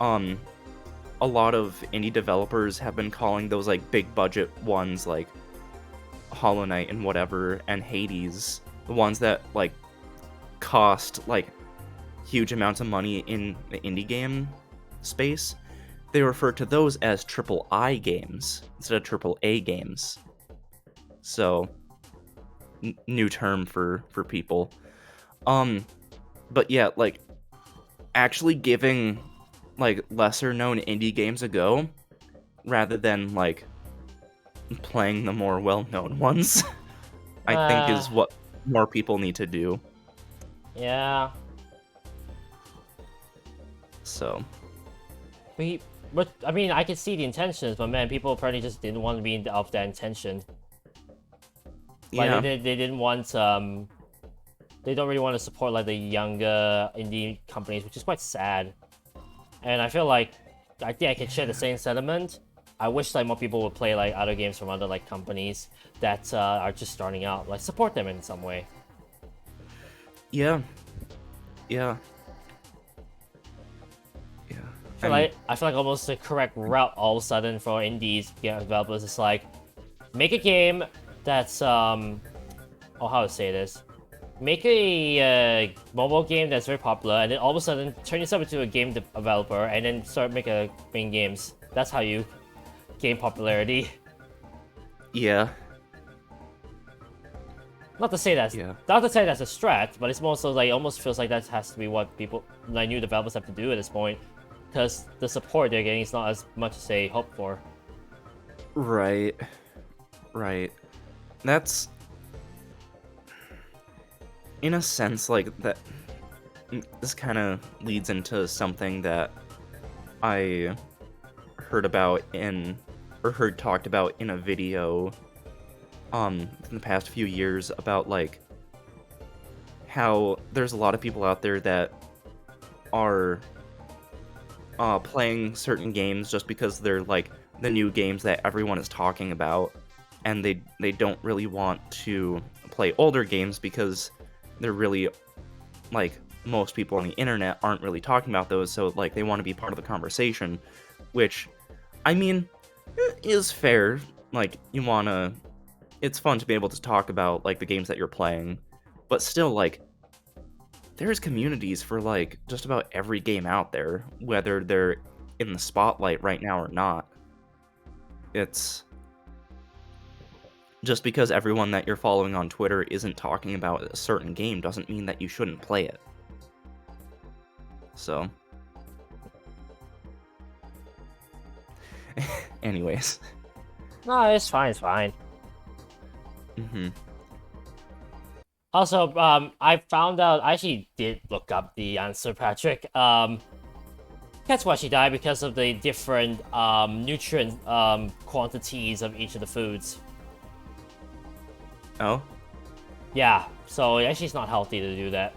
a lot of indie developers have been calling those like big budget ones like Hollow Knight and whatever and Hades, the ones that like cost like huge amounts of money in the indie game space. They refer to those as triple-I games instead of triple-A games. So, new term for people. But yeah, like, actually giving, like, lesser-known indie games a go, rather than, like, playing the more well-known ones, I think is what more people need to do. Yeah. So. But I mean, I can see the intentions, but man, people apparently just didn't want to be of that intention. Like, Yeah. they didn't want, they don't really want to support, like, the younger indie companies, which is quite sad. And I feel like, I think I can share the same sentiment. I wish, like, more people would play, like, other games from other, like, companies that, are just starting out. Like, support them in some way. Yeah. Yeah. I feel like almost the correct route all of a sudden for indies game developers is like, make a game that's how to say this, make a mobile game that's very popular, and then all of a sudden turn yourself into a game developer, and then start making games. That's how you gain popularity. Yeah. Not to say that's a strat, but it's more so like, it almost feels like that has to be what people, like, new developers have to do at this point. Because the support they're getting is not as much as they hope for. Right. That's, in a sense, like, that. This kind of leads into something that I heard about heard talked about in a video in the past few years about, like, how there's a lot of people out there that are playing certain games just because they're like the new games that everyone is talking about, and they don't really want to play older games because they're really, like, most people on the internet aren't really talking about those, so like they want to be part of the conversation, which, I mean, is fair. Like, it's fun to be able to talk about like the games that you're playing, but still, like, there's communities for, like, just about every game out there, whether they're in the spotlight right now or not. It's just because everyone that you're following on Twitter isn't talking about a certain game doesn't mean that you shouldn't play it. So. Anyways. No, it's fine, Mm-hmm. Also, I found out, I actually did look up the answer, Patrick. Cats will actually die because of the different nutrient quantities of each of the foods. Oh? Yeah, so actually it's not healthy to do that.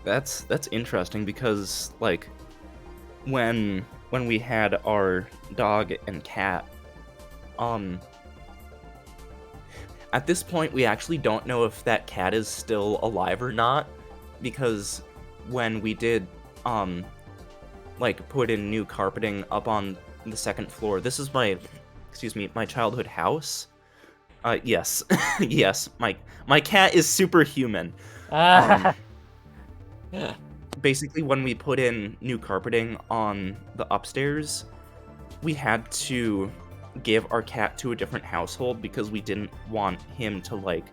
That's interesting because, like, when we had our dog and cat, At this point, we actually don't know if that cat is still alive or not, because when we did, like, put in new carpeting up on the second floor, this is my childhood house. Yes, yes, my cat is superhuman. Ah. Basically, when we put in new carpeting on the upstairs, we had to give our cat to a different household because we didn't want him to, like,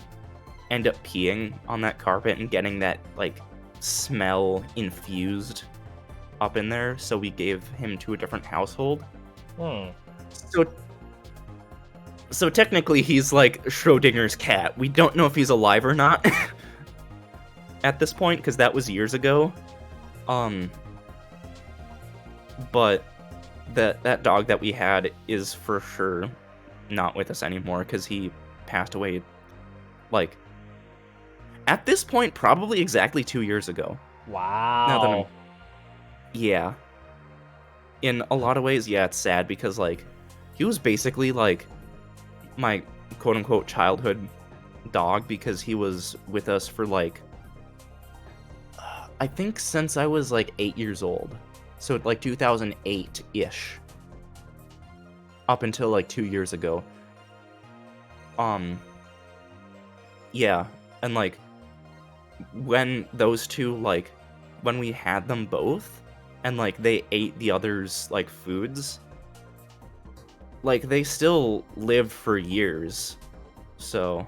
end up peeing on that carpet and getting that, like, smell infused up in there, so we gave him to a different household. So technically he's like Schrodinger's cat. We don't know if he's alive or not at this point, because that was years ago. But that dog that we had is for sure not with us anymore, because he passed away, like, at this point, probably exactly 2 years ago. Wow. Yeah. In a lot of ways, yeah, it's sad, because, like, he was basically, like, my quote-unquote childhood dog, because he was with us for, like, I think since I was, like, 8 years old. So, like, 2008-ish. Up until, like, 2 years ago. Yeah, and, like, when those two, like, when we had them both, and, like, they ate the others', like, foods, like, they still lived for years, so...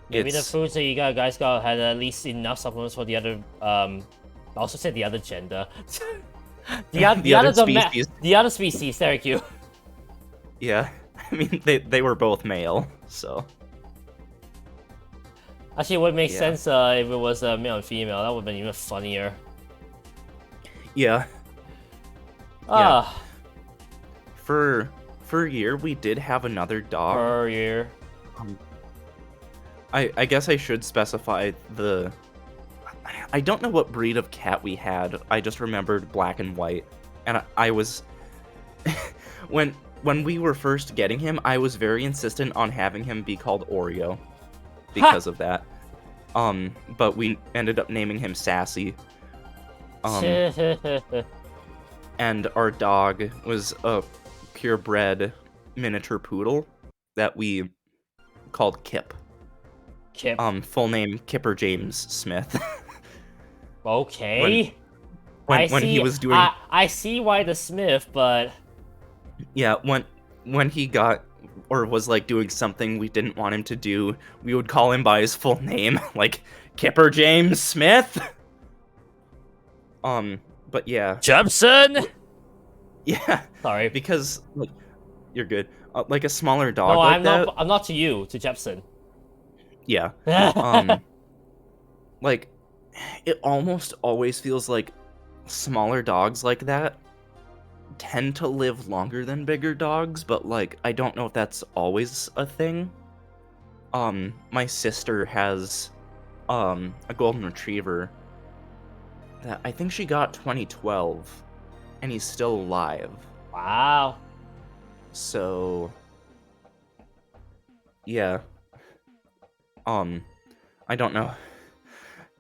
Maybe the foods that you guys got had at least enough supplements for the other, I also said the other gender. the other species. The other species, thank you. Yeah, I mean, they were both male, so... Actually, it would make sense if it was male and female. That would have been even funnier. Yeah. Yeah. For a year, we did have another dog. Per year. I guess I should specify the... I don't know what breed of cat we had. I just remembered black and white. And I was... when we were first getting him, I was very insistent on having him be called Oreo. Because of that. But we ended up naming him Sassy. And our dog was a purebred miniature poodle that we called Kip. Kip. Full name Kipper James Smith. Okay. When he was doing... I see why the Smith, but... Yeah, when he got... or was, like, doing something we didn't want him to do, we would call him by his full name, like, Kipper James Smith? But yeah. Jepson! Yeah. Sorry. Because, like, you're good. Like, a smaller dog no, like that... I'm not to you, to Jepson. Yeah. Like, it almost always feels like smaller dogs like that tend to live longer than bigger dogs, but, like, I don't know if that's always a thing. My sister has, a golden retriever that I think she got 2012, and he's still alive. Wow. So, yeah. I don't know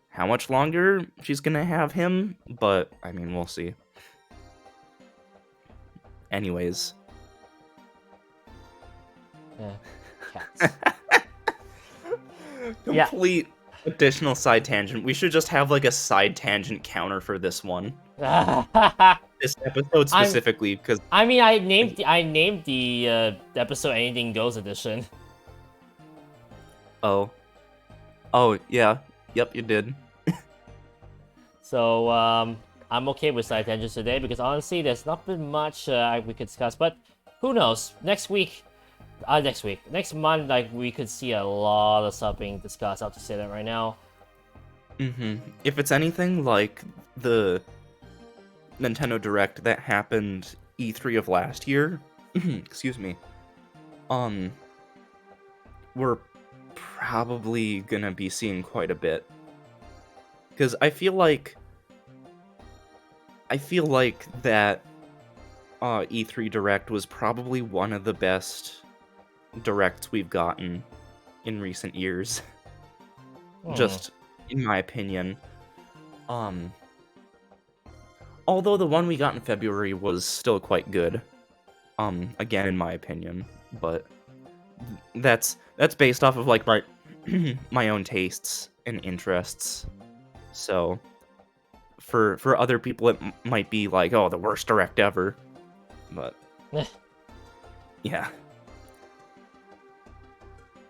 how much longer she's gonna have him, but, I mean, we'll see. Anyways. Cats. Complete additional side tangent. We should just have, like, a side tangent counter for this one. This episode specifically, because... I mean, I named the episode Anything Goes edition. Oh, yeah. Yep, you did. So, I'm okay with side tangents today, because honestly, there's not been much we could discuss, but who knows? Next month, like, we could see a lot of stuff being discussed. I'll have to say that right now. If it's anything like the Nintendo Direct that happened E3 of last year, excuse me, we're probably gonna be seeing quite a bit. Because I feel like that E3 Direct was probably one of the best Directs we've gotten in recent years. Hmm. Just in my opinion. Although the one we got in February was still quite good. Again in my opinion, but that's based off of like my my own tastes and interests. So for other people it might be like, oh, the worst direct ever. But Eh. yeah.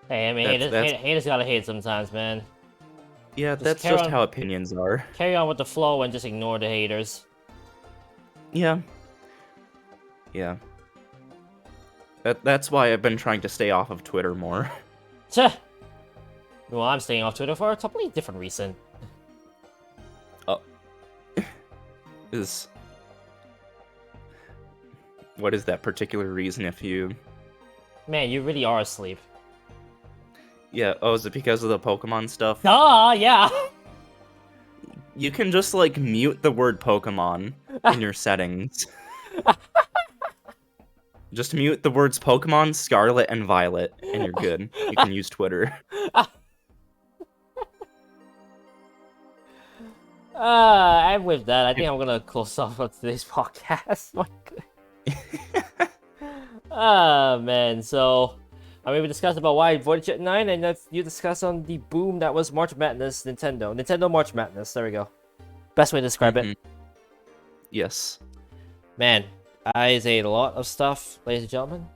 Hey, I mean, That's haters gotta hate sometimes, man. yeah, Just that's carry just on, how opinions are. carry on with the flow and just ignore the haters. Yeah. Yeah. That's why I've been trying to stay off of Twitter more. Tch. Well, I'm staying off Twitter for a totally different reason. Is what is that particular reason if you Man, you really are asleep. Yeah, oh, is it because of the Pokemon stuff? Ah, yeah. You can just like mute the word Pokemon in your settings. Just mute the words Pokemon, Scarlet, and Violet, and you're good. You can use Twitter. And with that, I think I'm gonna close off of today's podcast. My goodness. Man, so I mean, we discussed about why I avoided Jet 9, and you discussed on the boom that was March Madness Nintendo March Madness. There we go. Best way to describe it. Yes. Man, I ate a lot of stuff, ladies and gentlemen.